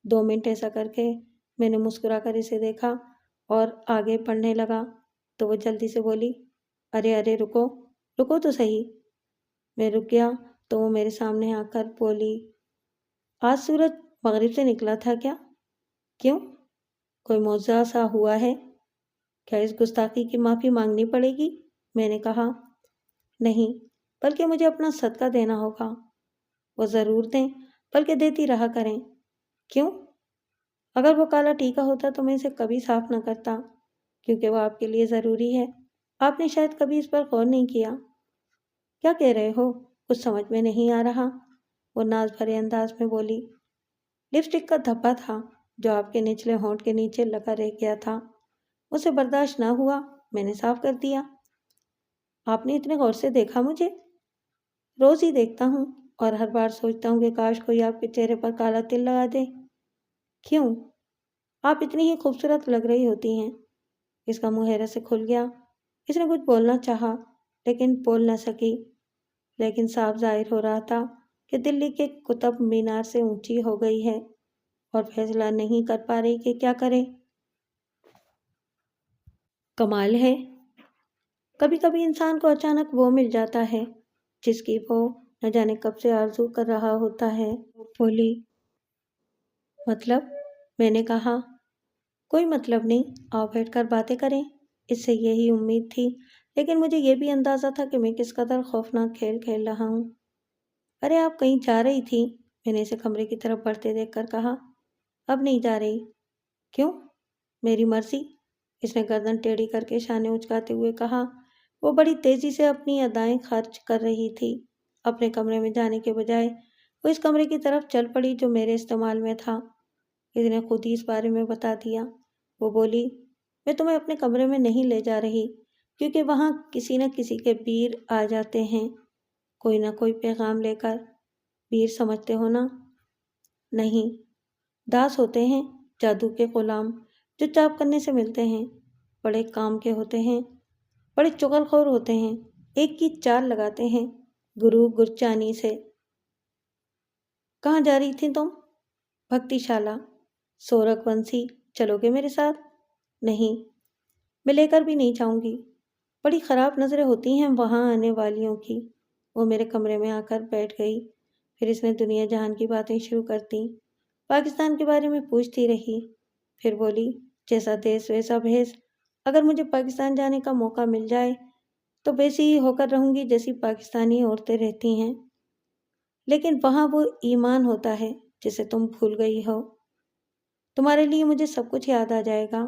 2 منٹ ایسا کر کے میں نے مسکرا کر اسے دیکھا اور آگے بڑھنے لگا تو وہ جلدی سے بولی، ارے رکو رکو تو صحیح۔ میں رک گیا تو وہ میرے سامنے آ کر بولی، آج سورج مغرب سے نکلا تھا کیا؟ کیوں؟ کوئی معجزہ سا ہوا ہے؟ کیا اس گستاخی کی معافی مانگنی پڑے گی؟ میں نے کہا، نہیں، بلکہ مجھے اپنا صدقہ دینا ہوگا۔ وہ ضرور دیں، بلکہ دیتی رہا کریں۔ کیوں؟ اگر وہ کالا ٹیکا ہوتا تو میں اسے کبھی صاف نہ کرتا، کیونکہ وہ آپ کے لیے ضروری ہے۔ آپ نے شاید کبھی اس پر غور نہیں کیا۔ کیا کہہ رہے ہو؟ کچھ سمجھ میں نہیں آ رہا، وہ ناز بھرے انداز میں بولی۔ لپسٹک کا دھبا تھا جو آپ کے نچلے ہونٹ کے نیچے لگا رہ گیا تھا، اسے برداشت نہ ہوا، میں نے صاف کر دیا۔ آپ نے اتنے غور سے دیکھا مجھے؟ روز ہی دیکھتا ہوں، اور ہر بار سوچتا ہوں کہ کاش کوئی آپ کے چہرے پر کالا تل لگا دے۔ کیوں؟ آپ اتنی ہی خوبصورت لگ رہی ہوتی ہیں۔ اس کا منہ حیرت سے کھل گیا۔ اس نے کچھ بولنا چاہا لیکن بول نہ سکی، لیکن صاف ظاہر ہو رہا تھا کہ دلی کے قطب مینار سے اونچی ہو گئی ہے اور فیصلہ نہیں کر پا رہی کہ کیا کرے۔ کمال ہے، کبھی کبھی انسان کو اچانک وہ مل جاتا ہے جس کی وہ نہ جانے کب سے آرزو کر رہا ہوتا ہے۔ بولی، مطلب؟ میں نے کہا، کوئی مطلب نہیں، آؤ بیٹھ کر باتیں کریں۔ اس سے یہی امید تھی، لیکن مجھے یہ بھی اندازہ تھا کہ میں کس قدر خوفناک کھیل کھیل رہا ہوں۔ ارے آپ کہیں جا رہی تھی؟ میں نے اسے کمرے کی طرف بڑھتے دیکھ کر کہا۔ اب نہیں جا رہی۔ کیوں؟ میری مرضی، اس نے گردن ٹیڑھی کر کے شانے اچکاتے ہوئے کہا۔ وہ بڑی تیزی سے اپنی ادائیں خرچ کر رہی تھی۔ اپنے کمرے میں جانے کے بجائے وہ اس کمرے کی طرف چل پڑی جو میرے استعمال میں تھا۔ اس نے خود ہی اس بارے میں بتا دیا۔ وہ بولی، میں تمہیں اپنے کمرے میں نہیں لے جا رہی، کیونکہ وہاں کسی نہ کسی کے بیر آ جاتے ہیں، کوئی نہ کوئی پیغام لے کر۔ بیر سمجھتے ہو نا؟ نہیں، داس ہوتے ہیں، جادو کے غلام جو چاپ کرنے سے ملتے ہیں، بڑے کام کے ہوتے ہیں، بڑے چغل خور ہوتے ہیں، ایک کی چال لگاتے ہیں، گرو گرچانی سے۔ کہاں جا رہی تھی تم؟ بھکتی شالہ، سورک ونسی، چلو گے میرے ساتھ؟ نہیں، میں لے کر بھی نہیں جاؤں گی، بڑی خراب نظریں ہوتی ہیں وہاں آنے والیوں کی۔ وہ میرے کمرے میں آ کر بیٹھ گئی، پھر اس نے دنیا جہان کی باتیں شروع کر دیں، پاکستان کے بارے میں پوچھتی رہی، پھر بولی، جیسا دیس ویسا بھیس، اگر مجھے پاکستان جانے کا موقع مل جائے تو ویسی ہی ہو کر رہوں گی جیسی پاکستانی عورتیں رہتی ہیں، لیکن وہاں وہ ایمان ہوتا ہے جسے تم بھول گئی ہو۔ تمہارے لیے مجھے سب کچھ یاد آ جائے گا،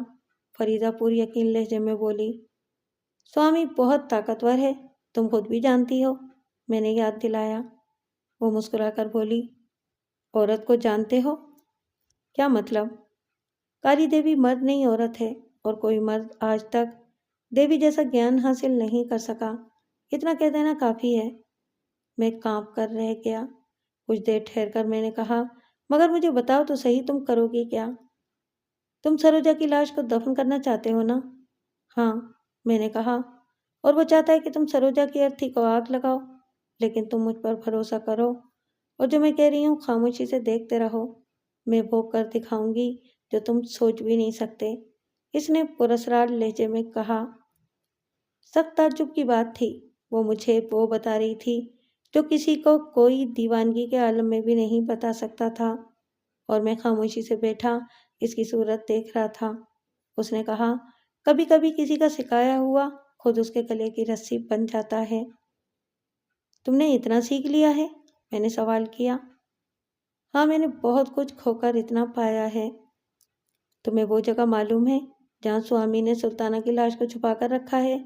فریدہ پور یقین لہجے میں بولی۔ سوامی بہت طاقتور ہے، تم خود بھی جانتی ہو، میں نے یاد دلایا۔ وہ مسکرا کر بولی، عورت کو جانتے ہو؟ کیا مطلب؟ کالی دیوی مرد نہیں عورت ہے، اور کوئی مرد آج تک دیوی جیسا گیان حاصل نہیں کر سکا، اتنا کہہ دینا کافی ہے۔ میں کانپ کر رہ گیا۔ کچھ دیر ٹھہر کر میں نے کہا، مگر مجھے بتاؤ تو صحیح، تم کرو گی کیا؟ تم سروجا کی لاش کو دفن کرنا چاہتے ہو نا؟ ہاں، میں نے کہا، اور وہ چاہتا ہے کہ تم سروجا کی ارتھی کو آگ لگاؤ، لیکن تم مجھ پر بھروسہ کرو اور جو میں کہہ رہی ہوں خاموشی سے دیکھتے رہو، میں وہ کر دکھاؤں گی جو تم سوچ بھی نہیں سکتے، اس نے پراسرار لہجے میں کہا۔ سخت تعجب کی بات تھی، وہ مجھے وہ بتا رہی تھی جو کسی کو کوئی دیوانگی کے عالم میں بھی نہیں بتا سکتا تھا، اور میں خاموشی سے بیٹھا اس کی صورت دیکھ رہا تھا۔ اس نے کہا، کبھی کبھی کسی کا سکھایا ہوا خود اس کے گلے کی رسی بن جاتا ہے۔ تم نے اتنا سیکھ لیا ہے؟ میں نے سوال کیا۔ ہاں، میں نے بہت کچھ کھو کر اتنا پایا ہے۔ تمہیں وہ جگہ معلوم ہے جہاں سوامی نے سلطانہ کی لاش کو چھپا کر رکھا ہے؟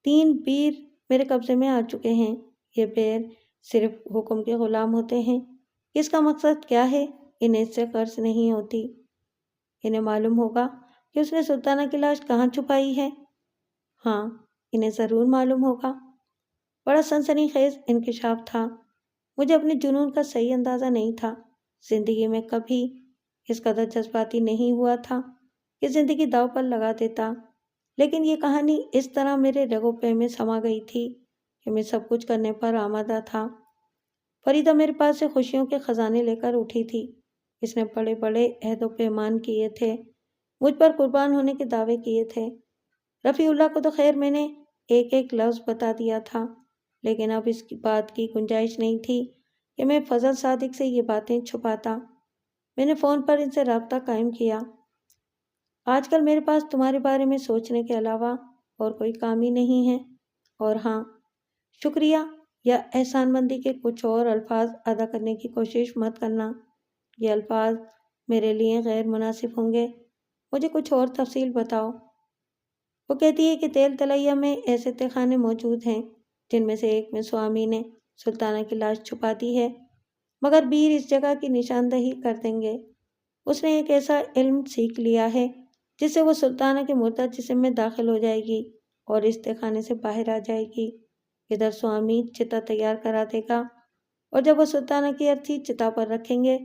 3 بیر میرے قبضے میں آ چکے ہیں۔ یہ بیر صرف حکم کے غلام ہوتے ہیں۔ اس کا مقصد کیا ہے؟ انہیں اس سے قرض نہیں ہوتی۔ انہیں معلوم ہوگا کہ اس نے سلطانہ کی لاش کہاں چھپائی ہے؟ ہاں، انہیں ضرور معلوم ہوگا۔ بڑا سنسنی خیز انکشاف تھا۔ مجھے اپنے جنون کا صحیح اندازہ نہیں تھا۔ زندگی میں کبھی اس قدر جذباتی نہیں ہوا تھا کہ زندگی داؤ پر لگا دیتا، لیکن یہ کہانی اس طرح میرے رگو پے میں سما گئی تھی کہ میں سب کچھ کرنے پر آمادہ تھا۔ فریدہ میرے پاس سے خوشیوں کے خزانے لے کر اٹھی تھی۔ اس نے بڑے بڑے عہد و پیمان کیے تھے، مجھ پر قربان ہونے کے دعوے کیے تھے۔ رفیع اللہ کو تو خیر میں نے ایک ایک لفظ بتا دیا تھا، لیکن اب اس بات کی گنجائش نہیں تھی کہ میں فضل صادق سے یہ باتیں چھپاتا۔ میں نے فون پر ان سے رابطہ قائم کیا۔ آج کل میرے پاس تمہارے بارے میں سوچنے کے علاوہ اور کوئی کام ہی نہیں ہے، اور ہاں، شکریہ یا احسان مندی کے کچھ اور الفاظ ادا کرنے کی کوشش مت کرنا۔ یہ الفاظ میرے لیے غیر مناسب ہوں گے، مجھے کچھ اور تفصیل بتاؤ۔ وہ کہتی ہے کہ تیل تلیا میں ایسے تہہ خانے موجود ہیں جن میں سے ایک میں سوامی نے سلطانہ کی لاش چھپا دی ہے، مگر بیر اس جگہ کی نشاندہی کر دیں گے۔ اس نے ایک ایسا علم سیکھ لیا ہے جس سے وہ سلطانہ کے مردہ جسم میں داخل ہو جائے گی اور اس تہہ خانے سے باہر آ جائے گی۔ ادھر سوامی چتا تیار کرا دے گا اور جب وہ سلطانہ کی ارتھی چتا پر رکھیں گے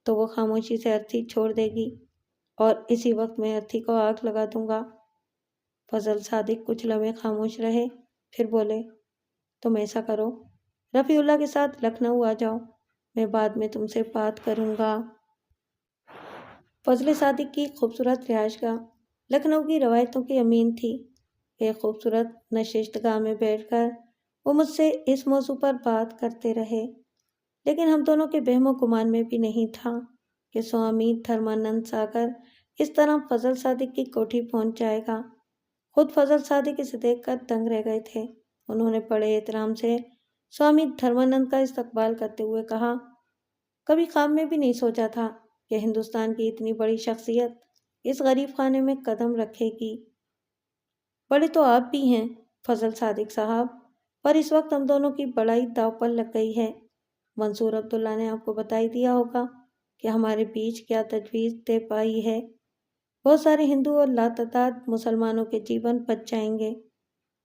تو وہ خاموشی سے ارتھی چھوڑ دے گی اور اسی وقت میں ارتھی کو آگ لگا دوں گا۔ فضل صادق کچھ لمحے خاموش رہے، پھر بولے، تم ایسا کرو، رفیع اللہ کے ساتھ لکھنؤ آ جاؤ، میں بعد میں تم سے بات کروں گا۔ فضل صادق کی خوبصورت رہائش گاہ لکھنؤ کی روایتوں کی امین تھی۔ ایک خوبصورت نشست گاہ میں بیٹھ کر وہ مجھ سے اس موضوع پر بات کرتے رہے، لیکن ہم دونوں کے وہم و گمان میں بھی نہیں تھا کہ سوامی دھرمانند ساگر اس طرح فضل صادق کی کوٹھی پہنچ جائے گا۔ خود فضل صادق اسے دیکھ کر دنگ رہ گئے تھے۔ انہوں نے بڑے احترام سے سوامی دھرمانند کا استقبال کرتے ہوئے کہا، کبھی خواب میں بھی نہیں سوچا تھا کہ ہندوستان کی اتنی بڑی شخصیت اس غریب خانے میں قدم رکھے گی۔ بڑے تو آپ بھی ہیں فضل صادق صاحب، پر اس وقت ہم دونوں کی بڑائی داؤ پر لگ گئی ہے۔ منصور عبداللہ نے آپ کو بتا ہی دیا ہوگا کہ ہمارے بیچ کیا تجویز طے پائی ہے۔ بہت سارے ہندو اور لاتعداد مسلمانوں کے جیون بچ جائیں گے،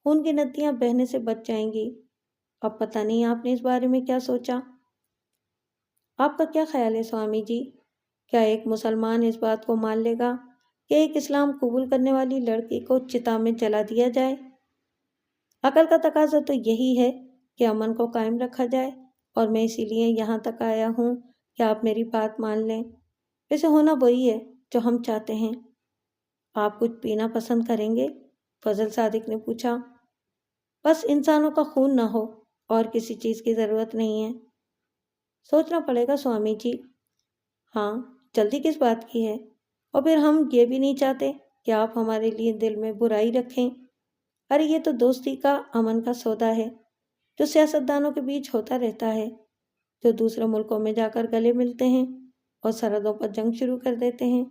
خون کی ندیاں بہنے سے بچ جائیں گی۔ اب پتہ نہیں آپ نے اس بارے میں کیا سوچا؟ آپ کا کیا خیال ہے سوامی جی؟ کیا ایک مسلمان اس بات کو مان لے گا کہ ایک اسلام قبول کرنے والی لڑکی کو چتا میں جلا دیا جائے؟ عقل کا تقاضا تو یہی ہے کہ امن کو قائم رکھا جائے، اور میں اسی لیے یہاں تک آیا ہوں کہ آپ میری بات مان لیں۔ ویسے ہونا وہی ہے جو ہم چاہتے ہیں۔ آپ کچھ پینا پسند کریں گے؟ فضل صادق نے پوچھا۔ بس انسانوں کا خون نہ ہو اور کسی چیز کی ضرورت نہیں ہے۔ سوچنا پڑے گا سوامی جی۔ ہاں، جلدی کس بات کی ہے؟ اور پھر ہم یہ بھی نہیں چاہتے کہ آپ ہمارے لیے دل میں برائی رکھیں۔ ارے یہ تو دوستی کا، امن کا سودا ہے جو سیاستدانوں کے بیچ ہوتا رہتا ہے، جو دوسرے ملکوں میں جا کر گلے ملتے ہیں اور سرحدوں پر جنگ شروع کر دیتے ہیں۔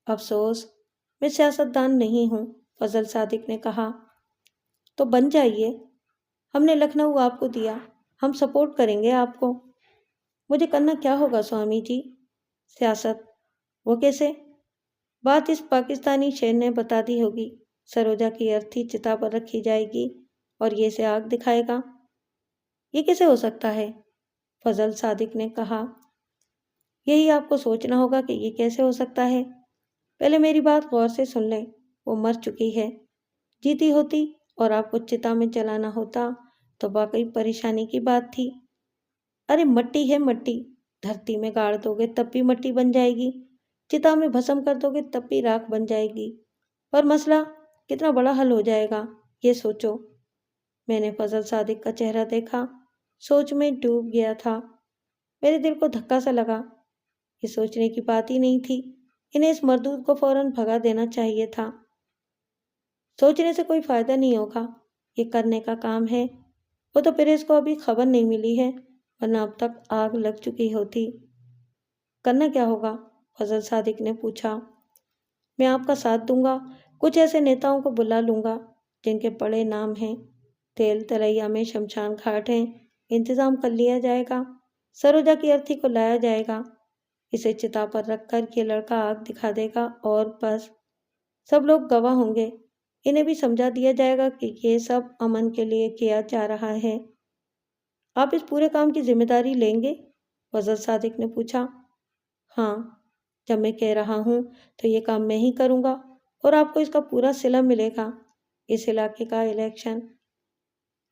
افسوس میں سیاستدان نہیں ہوں، فضل صادق نے کہا۔ تو بن جائیے، ہم نے لکھنؤ آپ کو دیا، ہم سپورٹ کریں گے آپ کو۔ مجھے کرنا کیا ہوگا سوامی جی؟ سیاست؟ وہ کیسے؟ بات اس پاکستانی شیر نے بتا دی ہوگی۔ سروجا کی ارتھی چتا پر رکھی جائے گی اور یہ اسے آگ دکھائے گا۔ یہ کیسے ہو سکتا ہے؟ فضل صادق نے کہا۔ یہی آپ کو سوچنا ہوگا کہ یہ کیسے ہو سکتا ہے۔ پہلے میری بات غور سے سن لیں، وہ مر چکی ہے۔ جیتی ہوتی اور آپ کو چتا میں جلانا ہوتا تو واقعی پریشانی کی بات تھی۔ ارے مٹی ہے مٹی، دھرتی میں گاڑ دو گے تب بھی مٹی بن جائے گی، چتا میں بھسم کر دو گے تب بھی راکھ بن جائے گی، پر مسئلہ کتنا بڑا حل ہو جائے گا یہ سوچو۔ میں نے فضل صادق کا چہرہ دیکھا، سوچ میں ڈوب گیا تھا۔ میرے دل کو دھکا سا لگا۔ یہ سوچنے کی بات ہی نہیں تھی، انہیں اس مردود کو فوراً بھگا دینا چاہیے تھا۔ سوچنے سے کوئی فائدہ نہیں ہوگا، یہ کرنے کا کام ہے۔ وہ تو پریس کو ابھی خبر نہیں ملی ہے، ورنہ اب تک آگ لگ چکی ہوتی۔ کرنا کیا ہوگا؟ فضل صادق نے پوچھا۔ میں آپ کا ساتھ دوں گا، کچھ ایسے نیتاؤں کو بلا لوں گا جن کے بڑے نام ہیں۔ تیل تلیا میں شمشان گھاٹ ہیں، انتظام کر لیا جائے گا۔ سروجا کی ارتھی کو لایا جائے گا، اسے چتا پر رکھ کر یہ لڑکا آگ دکھا دے گا اور بس۔ سب لوگ گواہ ہوں گے، انہیں بھی سمجھا دیا جائے گا کہ یہ سب امن کے لیے کیا جا رہا ہے۔ آپ اس پورے کام کی ذمہ داری لیں گے؟ فضل صادق نے پوچھا۔ ہاں، جب میں کہہ رہا ہوں تو یہ کام میں ہی کروں گا اور آپ کو اس کا پورا صلہ ملے گا۔ اس علاقے کا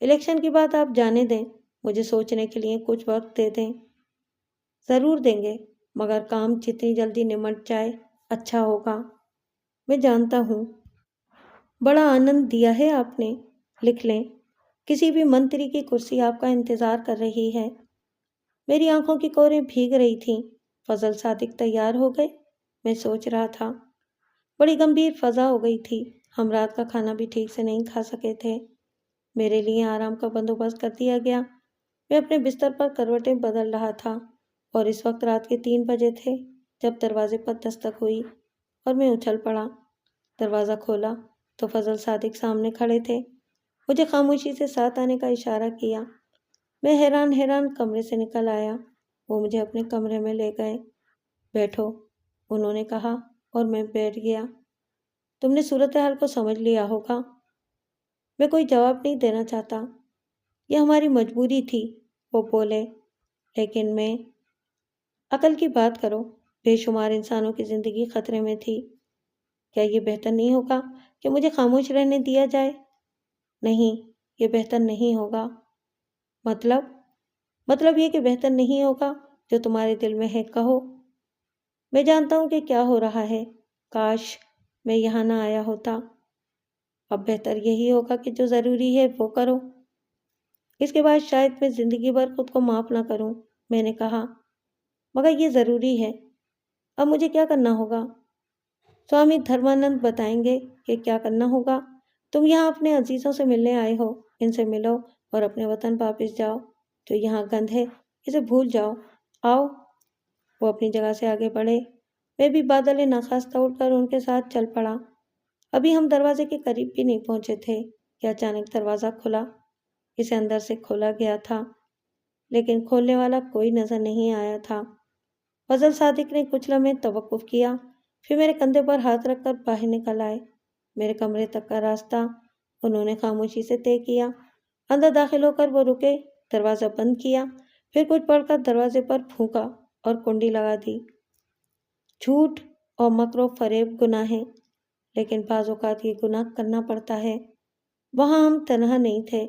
الیکشن کی بات آپ جانے دیں، مجھے سوچنے کے لیے کچھ وقت دے دیں۔ ضرور دیں گے، مگر کام جتنی جلدی نمٹ جائے اچھا ہوگا۔ میں جانتا ہوں، بڑا آنند دیا ہے آپ نے، لکھ لیں، کسی بھی منتری کی کرسی آپ کا انتظار کر رہی ہے۔ میری آنکھوں کی کوریں بھیگ رہی تھیں۔ فضل صادق تیار ہو گئے؟ میں سوچ رہا تھا۔ بڑی گمبھیر فضا ہو گئی تھی، ہم رات کا کھانا بھی ٹھیک سے نہیں کھا سکے تھے۔ میرے لیے آرام کا بندوبست کر دیا گیا۔ میں اپنے بستر پر کروٹیں بدل رہا تھا اور اس وقت رات کے 3 بجے تھے۔ جب دروازے پر دستک ہوئی اور میں اچھل پڑا۔ دروازہ کھولا تو فضل صادق سامنے کھڑے تھے۔ مجھے خاموشی سے ساتھ آنے کا اشارہ کیا۔ میں حیران کمرے سے نکل آیا۔ وہ مجھے اپنے کمرے میں لے گئے۔ بیٹھو، انہوں نے کہا اور میں بیٹھ گیا۔ تم نے صورتحال کو سمجھ لیا ہوگا۔ میں کوئی جواب نہیں دینا چاہتا۔ یہ ہماری مجبوری تھی، وہ بولے، لیکن میں عقل کی بات کرو، بے شمار انسانوں کی زندگی خطرے میں تھی۔ کیا یہ بہتر نہیں ہوگا کہ مجھے خاموش رہنے دیا جائے؟ نہیں، یہ بہتر نہیں ہوگا۔ مطلب یہ کہ بہتر نہیں ہوگا جو تمہارے دل میں ہے کہو۔ میں جانتا ہوں کہ کیا ہو رہا ہے۔ کاش میں یہاں نہ آیا ہوتا۔ اب بہتر یہی ہوگا کہ جو ضروری ہے وہ کرو۔ اس کے بعد شاید میں زندگی بھر خود کو معاف نہ کروں، میں نے کہا، مگر یہ ضروری ہے۔ اب مجھے کیا کرنا ہوگا؟ سوامی دھرمانند بتائیں گے کہ کیا کرنا ہوگا۔ تم یہاں اپنے عزیزوں سے ملنے آئے ہو، ان سے ملو اور اپنے وطن واپس جاؤ۔ جو یہاں گند ہے اسے بھول جاؤ۔ آؤ۔ وہ اپنی جگہ سے آگے بڑھے۔ میں بھی بادل ناخواستہ اٹھ کر ان کے ساتھ چل پڑا۔ ابھی ہم دروازے کے قریب بھی نہیں پہنچے تھے کہ اچانک دروازہ کھلا۔ اسے اندر سے کھولا گیا تھا، لیکن کھولنے والا کوئی نظر نہیں آیا تھا۔ فضل صادق نے کچھ لمحے توقف کیا، پھر میرے کندھے پر ہاتھ رکھ کر باہر نکل آئے۔ میرے کمرے تک کا راستہ انہوں نے خاموشی سے طے کیا۔ اندر داخل ہو کر وہ رکے، دروازہ بند کیا، پھر کچھ پڑھ کر دروازے پر پھونکا اور کنڈی لگا دی۔ جھوٹ اور مکر و فریب گناہ ہے، لیکن بعض اوقات یہ گناہ کرنا پڑتا ہے۔ وہاں ہم تنہا نہیں تھے۔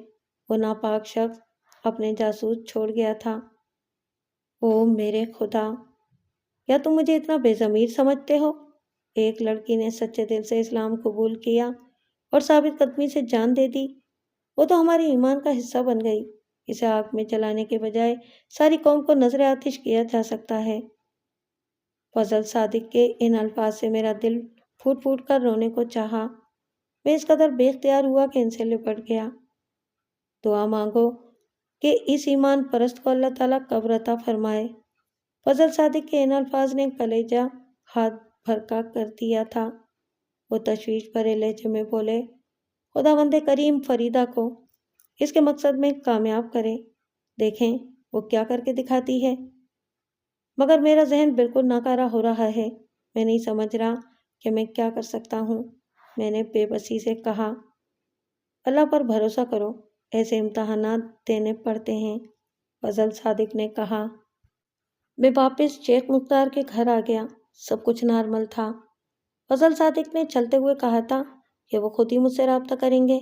وہ ناپاک شخص اپنے جاسوس چھوڑ گیا تھا۔ او میرے خدا، کیا تم مجھے اتنا بے ضمیر سمجھتے ہو؟ ایک لڑکی نے سچے دل سے اسلام قبول کیا اور ثابت قدمی سے جان دے دی۔ وہ تو ہمارے ایمان کا حصہ بن گئی۔ اسے آگ میں جلانے کے بجائے ساری قوم کو نذر آتش کیا جا سکتا ہے۔ فضل صادق کے ان الفاظ سے میرا دل پھوٹ پھوٹ کر رونے کو چاہا۔ میں اس قدر بے اختیار ہوا کہ ان سے لپٹ گیا۔ دعا مانگو کہ اس ایمان پرست کو اللہ تعالیٰ قبر عطا فرمائے۔ فضل صادق کے ان الفاظ نے کلیجہ ہاتھ بھرکا کر دیا تھا۔ وہ تشویش بھرے لہجے میں بولے، خداوند کریم فریدہ کو اس کے مقصد میں کامیاب کرے۔ دیکھیں وہ کیا کر کے دکھاتی ہے۔ مگر میرا ذہن بالکل ناکارہ ہو رہا ہے۔ میں نہیں سمجھ رہا کہ میں کیا کر سکتا ہوں۔ میں نے بے بسی سے کہا، اللہ پر بھروسہ کرو، ایسے امتحانات دینے پڑتے ہیں۔ فضل صادق نے کہا۔ میں واپس شیخ مختار کے گھر آ گیا۔ سب کچھ نارمل تھا۔ فضل صادق نے چلتے ہوئے کہا تھا کہ وہ خود ہی مجھ سے رابطہ کریں گے۔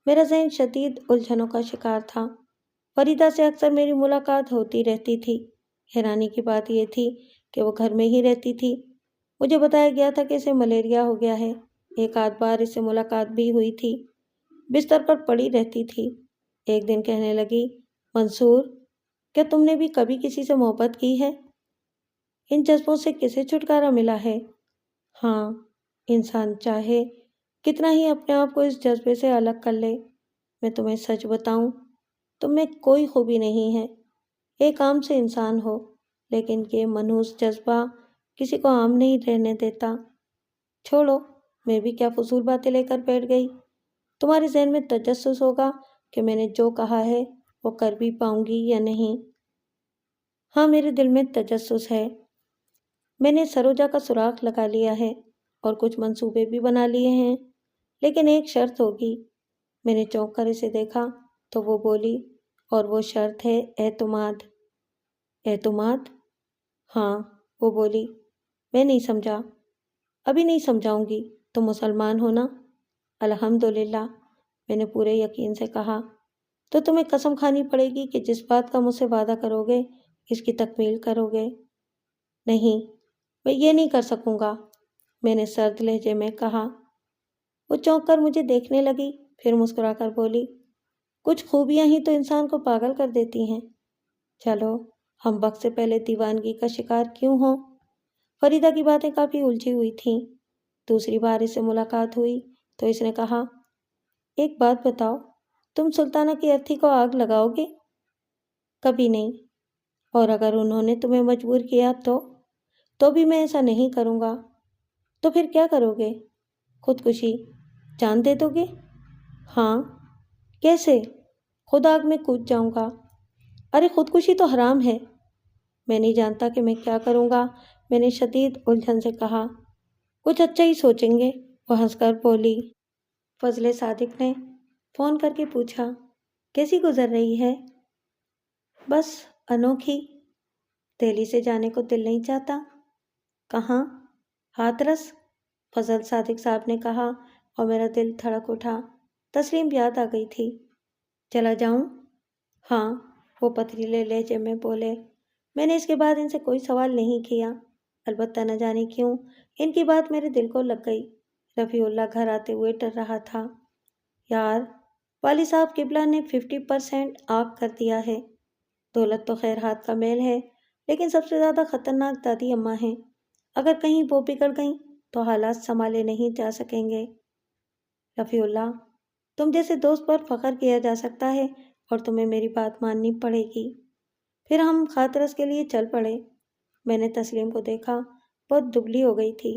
میرا ذہن شدید الجھنوں کا شکار تھا۔ فریدہ سے اکثر میری ملاقات ہوتی رہتی تھی۔ حیرانی کی بات یہ تھی کہ وہ گھر میں ہی رہتی تھی۔ مجھے بتایا گیا تھا کہ اسے ملیریا ہو گیا ہے۔ ایک آدھ بار اس سے ملاقات بھی ہوئی تھی۔ بستر پر پڑی رہتی تھی۔ ایک دن کہنے لگی، منصور، کیا تم نے بھی کبھی کسی سے محبت کی ہے؟ ان جذبوں سے کسے چھٹکارا ملا ہے؟ ہاں، انسان چاہے کتنا ہی اپنے آپ کو اس جذبے سے الگ کر لے۔ میں تمہیں سچ بتاؤں، تم میں کوئی خوبی نہیں ہے۔ ایک عام سے انسان ہو، لیکن یہ منحوس جذبہ کسی کو عام نہیں رہنے دیتا۔ چھوڑو، میں بھی کیا فضول باتیں لے کر بیٹھ گئی۔ تمہارے ذہن میں تجسس ہوگا کہ میں نے جو کہا ہے وہ کر بھی پاؤں گی یا نہیں۔ ہاں، میرے دل میں تجسس ہے۔ میں نے سروجا کا سراغ لگا لیا ہے اور کچھ منصوبے بھی بنا لیے ہیں، لیکن ایک شرط ہوگی۔ میں نے چونک کر اسے دیکھا تو وہ بولی، اور وہ شرط ہے اعتماد۔ اعتماد؟ ہاں، وہ بولی۔ میں نہیں سمجھا۔ ابھی نہیں سمجھاؤں گی۔ تم مسلمان ہو نا؟ الحمدللہ، میں نے پورے یقین سے کہا۔ تو تمہیں قسم کھانی پڑے گی کہ جس بات کا مجھ سے وعدہ کرو گے اس کی تکمیل کرو گے۔ نہیں، میں یہ نہیں کر سکوں گا، میں نے سرد لہجے میں کہا۔ وہ چونک کر مجھے دیکھنے لگی، پھر مسکرا کر بولی، کچھ خوبیاں ہی تو انسان کو پاگل کر دیتی ہیں۔ چلو، ہم وقت سے پہلے دیوانگی کا شکار کیوں ہوں؟ فریدہ کی باتیں کافی الجھی ہوئی تھیں۔ دوسری بار اس سے ملاقات ہوئی تو اس نے کہا، ایک بات بتاؤ، تم سلطانہ کی ارتھی کو آگ لگاؤ گے؟ کبھی نہیں۔ اور اگر انہوں نے تمہیں مجبور کیا تو؟ تو بھی میں ایسا نہیں کروں گا۔ تو پھر کیا کرو گے؟ خودکشی؟ جان دے دو گے؟ ہاں۔ کیسے؟ خود آگ میں کود جاؤں گا۔ ارے خودکشی تو حرام ہے۔ میں نہیں جانتا کہ میں کیا کروں گا، میں نے شدید الجھن سے کہا۔ کچھ اچھا ہی سوچیں گے، وہ ہنس کر بولی۔ فضل صادق نے فون کر کے پوچھا، کیسی گزر رہی ہے؟ بس انوکھی۔ دہلی سے جانے کو دل نہیں چاہتا؟ کہاں؟ ہاتھرس، فضل صادق صاحب نے کہا اور میرا دل دھڑک اٹھا۔ تسلیم یاد آ گئی تھی۔ چلا جاؤں؟ ہاں، وہ پتھریلے لہجے میں بولے۔ میں نے اس کے بعد ان سے کوئی سوال نہیں کیا، البتہ نہ جانے کیوں ان کی بات میرے دل کو لگ گئی۔ رفیع اللہ گھر آتے ہوئے ڈر رہا تھا۔ یار، والد صاحب قبلہ نے 50% آف کر دیا ہے۔ دولت تو خیر ہاتھ کا میل ہے، لیکن سب سے زیادہ خطرناک دادی اماں ہیں۔ اگر کہیں وہ بگڑ گئیں تو حالات سنبھالے نہیں جا سکیں گے۔ رفیع اللہ، تم جیسے دوست پر فخر کیا جا سکتا ہے اور تمہیں میری بات ماننی پڑے گی۔ پھر ہم ہاتھرس کے لیے چل پڑے۔ میں نے تسلیم کو دیکھا، بہت دبلی ہو گئی تھی۔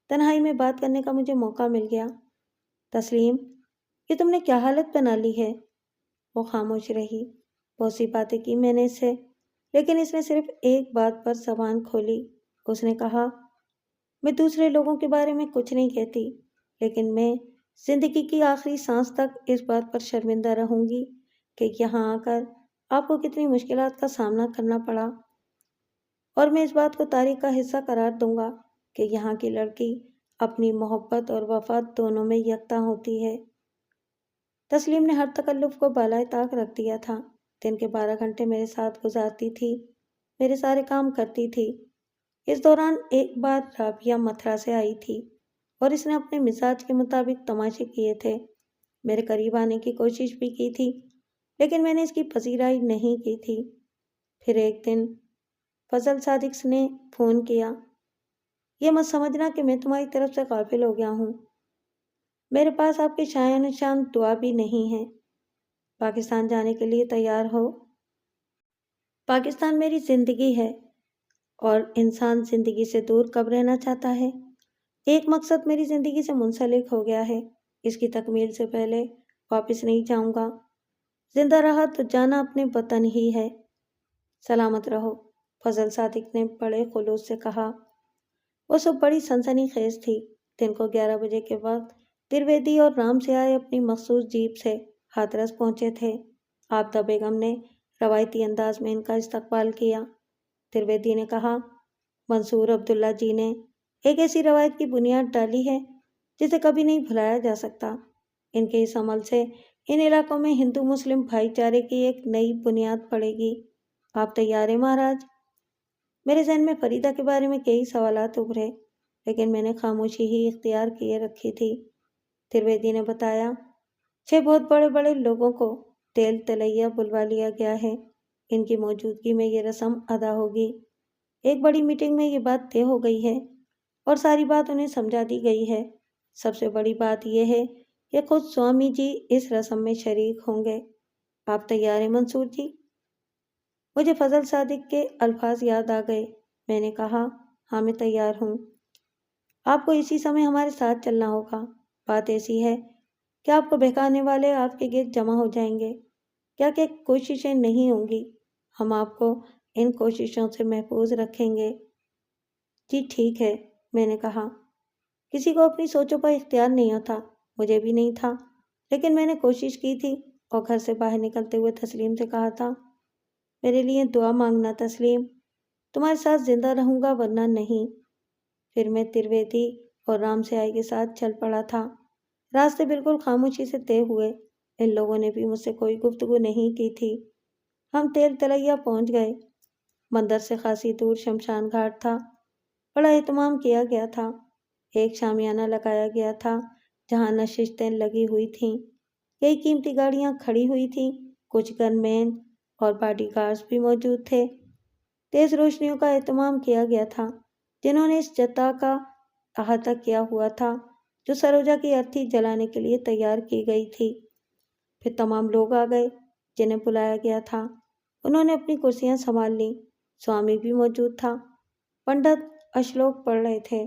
تنہائی میں بات کرنے کا مجھے موقع مل گیا۔ تسلیم، یہ تم نے کیا حالت بنا لی ہے؟ وہ خاموش رہی۔ بہت سی باتیں کی میں نے اس سے، لیکن اس نے صرف ایک بات پر زبان کھولی۔ اس نے کہا، میں دوسرے لوگوں کے بارے میں کچھ نہیں کہتی، لیکن میں زندگی کی آخری سانس تک اس بات پر شرمندہ رہوں گی کہ یہاں آ کر آپ کو کتنی مشکلات کا سامنا کرنا پڑا، اور میں اس بات کو تاریخ کا حصہ قرار دوں گا کہ یہاں کی لڑکی اپنی محبت اور وفات دونوں میں یکتا ہوتی ہے۔ تسلیم نے ہر تکلف کو بالائے طاق رکھ دیا تھا۔ دن کے 12 گھنٹے میرے ساتھ گزارتی تھی، میرے سارے کام کرتی تھی۔ اس دوران ایک بار رابعہ متھرا سے آئی تھی اور اس نے اپنے مزاج کے مطابق تماشے کیے تھے۔ میرے قریب آنے کی کوشش بھی کی تھی، لیکن میں نے اس کی پذیرائی نہیں کی تھی۔ پھر ایک دن فضل صادق نے فون کیا، یہ مت سمجھنا کہ میں تمہاری طرف سے غافل ہو گیا ہوں، میرے پاس آپ کی شایع نشان دعا بھی نہیں ہے۔ پاکستان جانے کے لیے تیار ہو؟ پاکستان میری زندگی ہے، اور انسان زندگی سے دور کب رہنا چاہتا ہے؟ ایک مقصد میری زندگی سے منسلک ہو گیا ہے، اس کی تکمیل سے پہلے واپس نہیں جاؤں گا۔ زندہ رہا تو جانا اپنے وطن ہی ہے۔ سلامت رہو، فضل صادق نے بڑے خلوص سے کہا۔ وہ سب بڑی سنسنی خیز تھی۔ دن کو 11 بجے کے وقت ترویدی اور رام سے آئے اپنی مخصوص جیپ سے ہاتھرس پہنچے تھے۔ آفتاب بیگم نے روایتی انداز میں ان کا استقبال کیا۔ ترویدی نے کہا، منصور عبداللہ جی نے ایک ایسی روایت کی بنیاد ڈالی ہے جسے کبھی نہیں بھلایا جا سکتا۔ ان کے اس عمل سے ان علاقوں میں ہندو مسلم بھائی چارے کی ایک نئی بنیاد پڑے گی۔ آپ تیار ہیں مہاراج؟ میرے ذہن میں فریدہ کے بارے میں کئی سوالات ابھرے، لیکن میں نے خاموشی ہی اختیار کیے رکھی تھی۔ ترویدی نے بتایا، 6 بہت بڑے بڑے لوگوں کو تیل تلیا بلوا لیا گیا ہے۔ ان کی موجودگی میں یہ رسم ادا ہوگی۔ ایک بڑی میٹنگ میں یہ بات طے ہو گئی ہے اور ساری بات انہیں سمجھا دی گئی ہے۔ سب سے بڑی بات یہ ہے کہ خود سوامی جی اس رسم میں شریک ہوں گے۔ آپ تیار ہیں منصور جی؟ مجھے فضل صادق کے الفاظ یاد آ گئے۔ میں نے کہا، ہاں میں تیار ہوں۔ آپ کو اسی سمے ہمارے ساتھ چلنا ہوگا۔ بات ایسی ہے کہ آپ کو بہکانے والے آپ کے گرد جمع ہو جائیں گے۔ کیا کہ کوششیں نہیں ہوں گی، ہم آپ کو ان کوششوں سے محفوظ رکھیں گے۔ جی ٹھیک ہے، میں نے کہا۔ کسی کو اپنی سوچوں پر اختیار نہیں ہوتا، مجھے بھی نہیں تھا، لیکن میں نے کوشش کی تھی اور گھر سے باہر نکلتے ہوئے تسلیم سے کہا تھا، میرے لیے دعا مانگنا تسلیم، تمہارے ساتھ زندہ رہوں گا ورنہ نہیں۔ پھر میں ترویدی اور رام سے آئی کے ساتھ چل پڑا تھا۔ راستے بالکل خاموشی سے طے ہوئے۔ ان لوگوں نے بھی مجھ سے کوئی گفتگو نہیں کی تھی۔ ہم تیل تلیا پہنچ گئے۔ مندر سے خاصی دور شمشان گھاٹ تھا۔ بڑا اہتمام کیا گیا تھا۔ ایک شامیانہ لگایا گیا تھا جہاں نشستیں لگی ہوئی تھیں۔ کئی قیمتی گاڑیاں کھڑی ہوئی تھیں، کچھ گن مین اور باڈی گارڈز بھی موجود تھے۔ تیز روشنیوں کا اہتمام کیا گیا تھا جنہوں نے اس جتا کا احاطہ کیا ہوا تھا جو سروجا کی ارتھی جلانے کے لیے تیار کی گئی تھی۔ پھر تمام لوگ آ گئے جنہیں بلایا گیا تھا۔ انہوں نے اپنی کرسیاں سنبھال لیں۔ سوامی بھی موجود تھا۔ پنڈت اشلوک پڑھ رہے تھے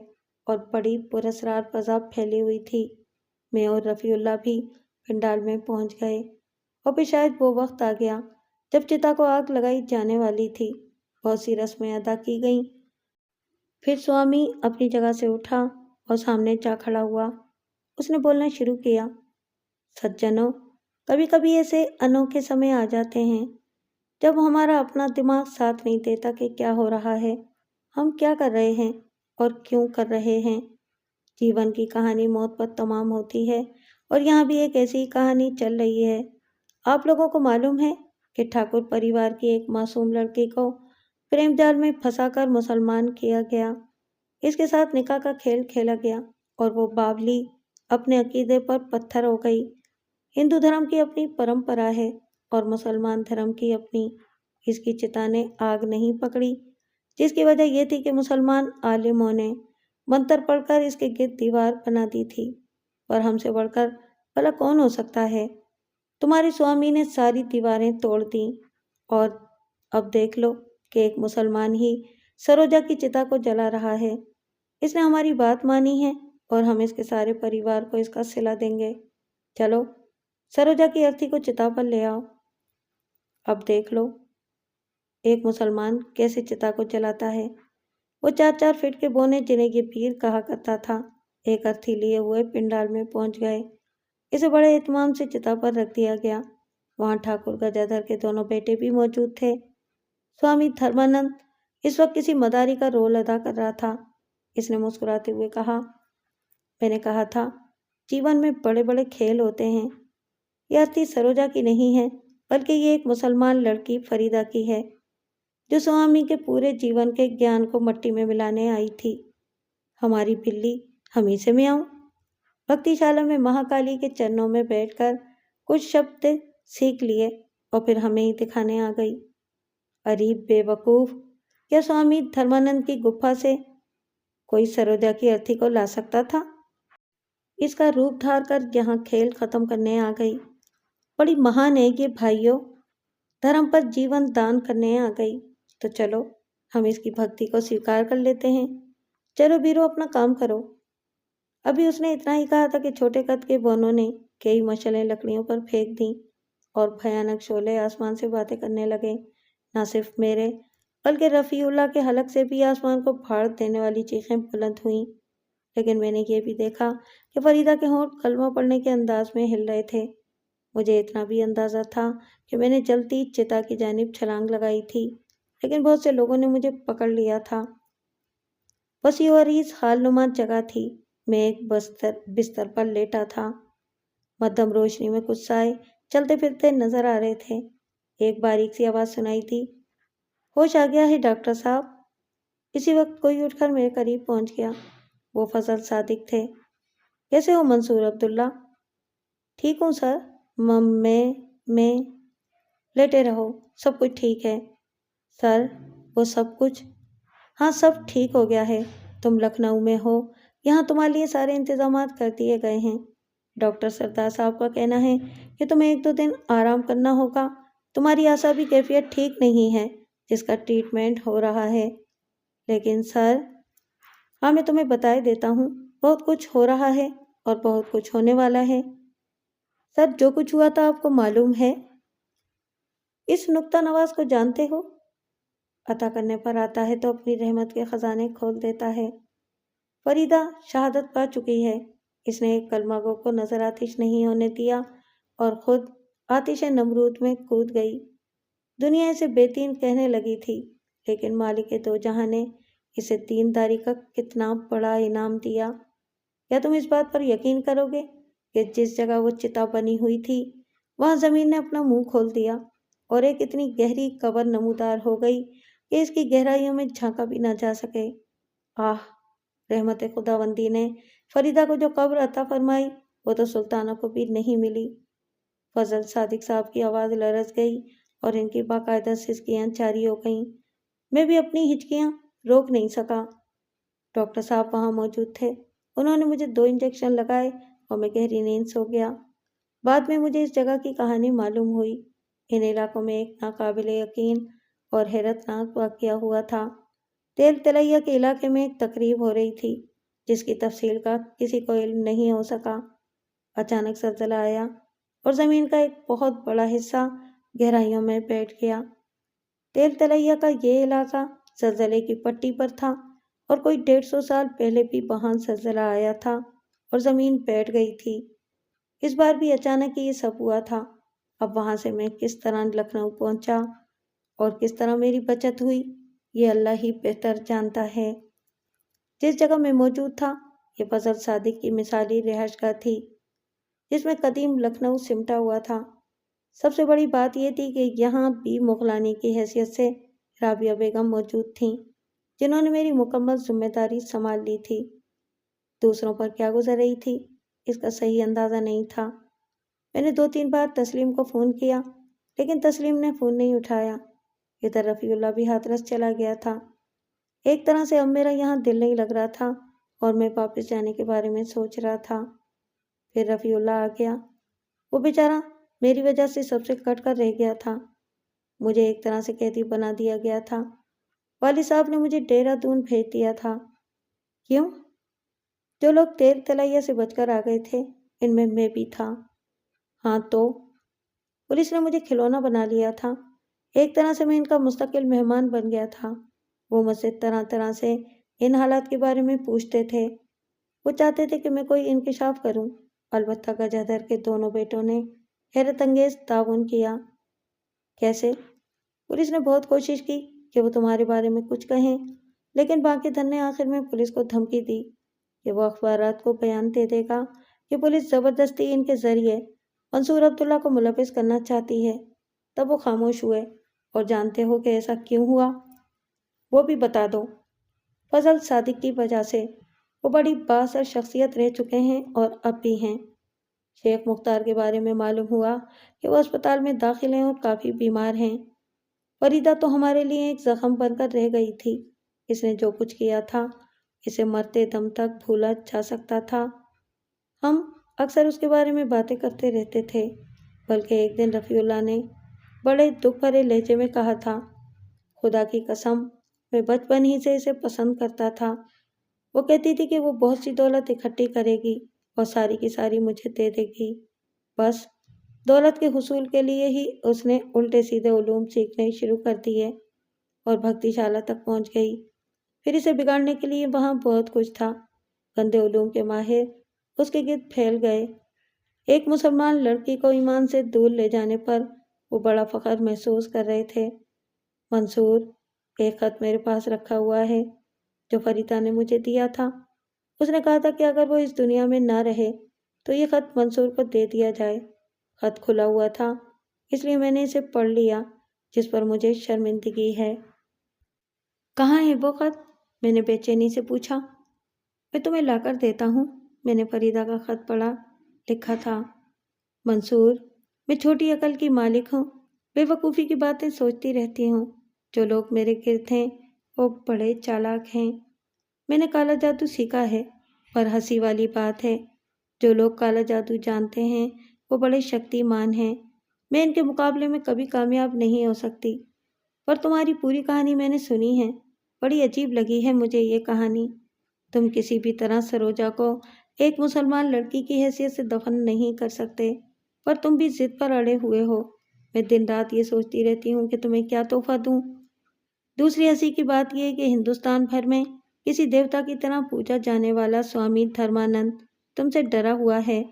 اور بڑی پراسرار فضا پھیلی ہوئی تھی۔ میں اور رفیع اللہ بھی پنڈال میں پہنچ گئے اور پھر شاید وہ وقت آ گیا جب چتا کو آگ لگائی جانے والی تھی۔ بہت سی رسمیں ادا کی گئیں۔ پھر سوامی اپنی جگہ سے اٹھا اور سامنے جا کھڑا ہوا۔ اس نے بولنا شروع کیا، سجنوں، کبھی کبھی ایسے انوکھے سمے آ جاتے ہیں جب ہمارا اپنا دماغ ساتھ نہیں دیتا کہ کیا ہو رہا ہے، ہم کیا کر رہے ہیں اور کیوں کر رہے ہیں۔ جیون کی کہانی موت پر تمام ہوتی ہے اور یہاں بھی ایک ایسی کہانی چل رہی ہے۔ آپ لوگوں کو معلوم ہے کہ ٹھاکر پریوار کی ایک معصوم لڑکی کو پریم جال میں پھنسا کر مسلمان کیا گیا۔ اس کے ساتھ نکاح کا کھیل کھیلا گیا اور وہ باولی اپنے عقیدے پر پتھر ہو گئی۔ ہندو دھرم کی اپنی پرمپرا ہے اور مسلمان دھرم کی اپنی۔ اس کی چتا نے آگ نہیں پکڑی، جس کی وجہ یہ تھی کہ مسلمان عالموں نے منتر پڑھ کر اس کے گرد دیوار بنا دی تھی۔ پر ہم سے بڑھ کر بھلا کون ہو سکتا ہے؟ تمہارے سوامی نے ساری دیواریں توڑ دیں اور اب دیکھ لو کہ ایک مسلمان ہی سروجا کی چتا کو جلا رہا ہے۔ اس نے ہماری بات مانی ہے اور ہم اس کے سارے پریوار کو اس کا صلہ دیں گے۔ چلو سروجا کی ارتھی کو چتا پر لے آؤ۔ اب دیکھ لو ایک مسلمان کیسے چتا کو جلاتا ہے۔ وہ 4 فٹ کے بونے جنہیں یہ پیر کہا کرتا تھا ایک ارتھی لیے ہوئے پنڈال میں پہنچ گئے۔ اسے بڑے اہتمام سے چتا پر رکھ دیا گیا۔ وہاں ٹھاکر گجادھر کے دونوں بیٹے بھی موجود تھے۔ سوامی دھرمانند اس وقت کسی مداری کا رول ادا کر رہا تھا۔ اس نے مسکراتے ہوئے کہا، میں نے کہا تھا جیون میں بڑے بڑے کھیل ہوتے ہیں۔ یہ ارتھی سروجا کی نہیں ہے بلکہ یہ ایک مسلمان لڑکی فریدہ کی ہے جو سوامی کے پورے جیون کے گیان کو مٹی میں ملانے آئی تھی۔ ہماری بلی ہمیں سے میں آؤں۔ بھکتی شالہ میں مہاکالی کے چرنوں میں بیٹھ کر کچھ شبد سیکھ لیے اور پھر ہمیں ہی دکھانے آ گئی۔ ارے بے وقوف، کیا سوامی دھرمانند کی گپھا سے کوئی سروجا کی ارتھی کو لا سکتا تھا؟ اس کا روپ دھار کر یہاں کھیل ختم کرنے آ گئی۔ بڑی مہان ہے یہ بھائیوں، دھرم پر جیون دان کرنے آ گئی۔ تو چلو ہم اس کی بھکتی کو سویکار کر لیتے ہیں۔ چلو بیرو اپنا کام کرو۔ ابھی اس نے اتنا ہی کہا تھا کہ چھوٹے قد کے بونوں نے کئی مشعلیں لکڑیوں پر پھینک دیں اور بھیانک شعلے آسمان سے باتیں کرنے لگے۔ نہ صرف میرے بلکہ رفیع اللہ کے حلق سے بھی آسمان کو پھاڑ دینے والی چیخیں بلند ہوئیں۔ لیکن میں نے یہ بھی دیکھا کہ فریدہ کے ہونٹ کلمہ پڑھنے کے انداز میں ہل رہے تھے۔ مجھے اتنا بھی اندازہ تھا کہ میں نے جلتی چتا کی جانب چھلانگ لگائی تھی، لیکن بہت سے لوگوں نے مجھے پکڑ لیا تھا۔ وسیع و عریض خال نما جگہ تھی۔ میں ایک بستر پر لیٹا تھا۔ مدھم روشنی میں کچھ سائے چلتے پھرتے نظر آ رہے تھے۔ ایک باریک سی آواز سنائی تھی، ہوش آ گیا ہے ڈاکٹر صاحب۔ اسی وقت کوئی اٹھ کر میرے قریب پہنچ گیا۔ وہ فضل صادق تھے۔ کیسے ہو منصور عبداللہ؟ ٹھیک ہوں سر۔ میں لیٹے رہو، سب کچھ ٹھیک ہے سر۔ وہ سب کچھ؟ ہاں سب ٹھیک ہو گیا ہے۔ تم لکھنؤ میں ہو، یہاں تمہارے لیے سارے انتظامات کر دیے گئے ہیں۔ ڈاکٹر سردار صاحب کا کہنا ہے کہ تمہیں 1-2 دن آرام کرنا ہوگا۔ تمہاری اعصابی کیفیت ٹھیک نہیں ہے جس کا ٹریٹمنٹ ہو رہا ہے۔ لیکن سر، ہاں میں تمہیں بتائے دیتا ہوں، بہت کچھ ہو رہا ہے اور بہت کچھ ہونے والا ہے۔ سر جو کچھ ہوا تھا آپ کو معلوم ہے؟ اس نکتہ نواز کو جانتے ہو؟ عطا کرنے پر آتا ہے تو اپنی رحمت کے خزانے کھول دیتا ہے۔ فریدہ شہادت پا چکی ہے۔ اس نے ایک کلمہ گو کو نظر آتش نہیں ہونے دیا اور خود آتش نمرود میں کود گئی۔ دنیا اسے بے دین کہنے لگی تھی، لیکن مالک دو جہاں نے اسے دینداری کا کتنا بڑا انعام دیا۔ کیا تم اس بات پر یقین کرو گے کہ جس جگہ وہ چتا بنی ہوئی تھی وہاں زمین نے اپنا منہ کھول دیا اور ایک اتنی گہری قبر نمودار ہو گئی کہ اس کی گہرائیوں میں جھانکا بھی نہ جا سکے۔ آہ! رحمت خداوندی نے فریدہ کو جو قبر عطا فرمائی وہ تو سلطانوں کو بھی نہیں ملی۔ فضل صادق صاحب کی آواز لرز گئی اور ان کی باقاعدہ سسکیاں جاری ہو گئیں۔ میں بھی اپنی ہچکیاں روک نہیں سکا۔ ڈاکٹر صاحب وہاں موجود تھے۔ انہوں نے مجھے 2 انجیکشن لگائے اور میں گہری نیند سو گیا۔ بعد میں مجھے اس جگہ کی کہانی معلوم ہوئی۔ ان علاقوں میں ایک ناقابل یقین اور حیرت ناک واقعہ ہوا تھا۔ تیل تلیا کے علاقے میں ایک تقریب ہو رہی تھی جس کی تفصیل کا کسی کو علم نہیں ہو سکا۔ اچانک زلزلہ آیا اور زمین کا ایک بہت بڑا حصہ گہرائیوں میں بیٹھ گیا۔ تیل تلیا کا یہ علاقہ زلزلے کی پٹی پر تھا اور کوئی 150 سال پہلے بھی وہاں زلزلہ آیا تھا اور زمین بیٹھ گئی تھی۔ اس بار بھی اچانک ہی یہ سب ہوا تھا۔ اب وہاں سے میں کس طرح لکھنؤ پہنچا اور کس طرح میری بچت ہوئی یہ اللہ ہی بہتر جانتا ہے۔ جس جگہ میں موجود تھا یہ فضل صادق کی مثالی رہائش گاہ تھی جس میں قدیم لکھنؤ سمٹا ہوا تھا۔ سب سے بڑی بات یہ تھی کہ یہاں بھی مغلانی کی حیثیت سے رابعہ بیگم موجود تھیں جنہوں نے میری مکمل ذمہ داری سنبھال لی تھی۔ دوسروں پر کیا گزر رہی تھی اس کا صحیح اندازہ نہیں تھا۔ میں نے 2-3 بار تسلیم کو فون کیا لیکن تسلیم نے فون نہیں اٹھایا۔ ادھر رفیع اللہ بھی ہاتھرس چلا گیا تھا۔ ایک طرح سے اب میرا یہاں دل نہیں لگ رہا تھا اور میں واپس جانے کے بارے میں سوچ رہا تھا۔ پھر رفیع اللہ آ گیا۔ وہ بیچارہ میری وجہ سے سب سے کٹ کر رہ گیا تھا۔ مجھے ایک طرح سے قیدی بنا دیا گیا تھا۔ والد صاحب نے مجھے دہرادون بھیج دیا تھا۔ کیوں؟ جو لوگ تیل تلیا سے بچ کر آ گئے تھے ان میں بھی تھا۔ ہاں تو پولیس نے مجھے کھلونا بنا لیا تھا۔ ایک طرح سے میں ان کا مستقل مہمان بن گیا تھا۔ وہ مجھ سے طرح طرح سے ان حالات کے بارے میں پوچھتے تھے۔ وہ چاہتے تھے کہ میں کوئی انکشاف کروں۔ البتہ گجادھر کے دونوں بیٹوں نے حیرت انگیز تعاون کیا۔ کیسے؟ پولیس نے بہت کوشش کی کہ وہ تمہارے بارے میں کچھ کہیں لیکن باقی دھن نے آخر میں پولیس کو دھمکی دی کہ وہ اخبارات کو بیان دے دے گا کہ پولیس زبردستی ان کے ذریعے منصور عبداللہ کو ملوث کرنا چاہتی ہے۔ تب وہ خاموش ہوئے۔ اور جانتے ہو کہ ایسا کیوں ہوا؟ وہ بھی بتا دو۔ فضل صادق کی وجہ سے۔ وہ بڑی بااثر شخصیت رہ چکے ہیں اور اب بھی ہیں۔ شیخ مختار کے بارے میں معلوم ہوا کہ وہ اسپتال میں داخل ہیں اور کافی بیمار ہیں۔ فریدہ تو ہمارے لیے ایک زخم بن کر رہ گئی تھی۔ اس نے جو کچھ کیا تھا اسے مرتے دم تک بھولا جا سکتا تھا۔ ہم اکثر اس کے بارے میں باتیں کرتے رہتے تھے۔ بلکہ ایک دن رفیع اللہ نے بڑے دکھ بھرے لہجے میں کہا تھا، خدا کی قسم میں بچپن ہی سے اسے پسند کرتا تھا۔ وہ کہتی تھی کہ وہ بہت سی دولت اکٹھی کرے گی اور ساری کی ساری مجھے دے دے گی۔ بس دولت کے حصول کے لیے ہی اس نے الٹے سیدھے علوم سیکھنے شروع کر دیے اور بھکتی شالہ تک پہنچ گئی۔ پھر اسے بگاڑنے کے لیے وہاں بہت کچھ تھا۔ گندے علوم کے ماہر اس کے گرد پھیل گئے۔ ایک مسلمان لڑکی کو ایمان سے دور لے جانے پر وہ بڑا فخر محسوس کر رہے تھے۔ منصور، ایک خط میرے پاس رکھا ہوا ہے جو فریدہ نے مجھے دیا تھا۔ اس نے کہا تھا کہ اگر وہ اس دنیا میں نہ رہے تو یہ خط منصور کو دے دیا جائے۔ خط کھلا ہوا تھا اس لیے میں نے اسے پڑھ لیا جس پر مجھے شرمندگی ہے۔ کہاں ہے وہ خط؟ میں نے بے چینی سے پوچھا۔ میں تمہیں لا کر دیتا ہوں۔ میں نے فریدہ کا خط پڑھا۔ لکھا تھا، منصور، میں چھوٹی عقل کی مالک ہوں، بے وقوفی کی باتیں سوچتی رہتی ہوں۔ جو لوگ میرے گرد ہیں وہ بڑے چالاک ہیں۔ میں نے کالا جادو سیکھا ہے، پر ہنسی والی بات ہے جو لوگ کالا جادو جانتے ہیں وہ بڑے شکتیمان ہیں۔ میں ان کے مقابلے میں کبھی کامیاب نہیں ہو سکتی۔ پر تمہاری پوری کہانی میں نے سنی ہے۔ بڑی عجیب لگی ہے مجھے یہ کہانی۔ تم کسی بھی طرح سروجا کو ایک مسلمان لڑکی کی حیثیت سے دفن نہیں کر سکتے، پر تم بھی ضد پر اڑے ہوئے ہو۔ میں دن رات یہ سوچتی رہتی ہوں کہ تمہیں کیا تحفہ دوں۔ دوسری ہنسی کی بات یہ کہ ہندوستان بھر میں کسی دیوتا کی طرح پوجا جانے والا سوامی دھرمانند تم سے ڈرا ہوا ہے۔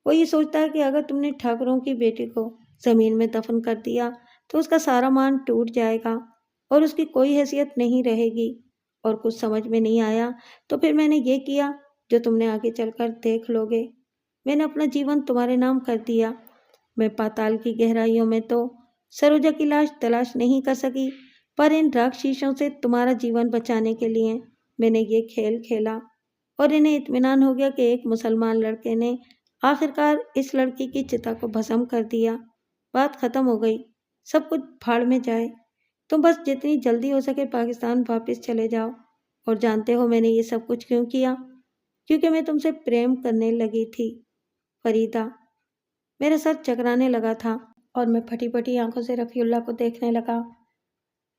وہ یہ سوچتا ہے کہ اگر تم نے ٹھاکروں کی بیٹی کو زمین میں دفن کر دیا تو اس کا سارا مان ٹوٹ جائے گا اور اس کی کوئی حیثیت نہیں رہے گی۔ اور کچھ سمجھ میں نہیں آیا تو پھر میں نے یہ کیا جو تم نے آگے چل کر دیکھ لو گے۔ میں نے اپنا جیون تمہارے نام کر دیا۔ میں پاتال کی گہرائیوں میں تو سروجا کی لاش تلاش نہیں کر سکی، پر ان راکشسوں سے تمہارا جیون بچانے کے لیے میں نے یہ کھیل کھیلا اور انہیں اطمینان ہو گیا کہ ایک مسلمان لڑکے نے آخرکار اس لڑکی کی چتا کو بھسم کر دیا۔ بات ختم ہو گئی۔ سب کچھ بھاڑ میں جائے۔ تم بس جتنی جلدی ہو سکے پاکستان واپس چلے جاؤ۔ اور جانتے ہو میں نے یہ سب کچھ کیوں کیا؟ کیونکہ میں تم سے پریم کرنے لگی تھی، فریدہ۔ میرا سر چکرانے لگا تھا اور میں پھٹی پھٹی آنکھوں سے رفیع اللہ کو دیکھنے لگا۔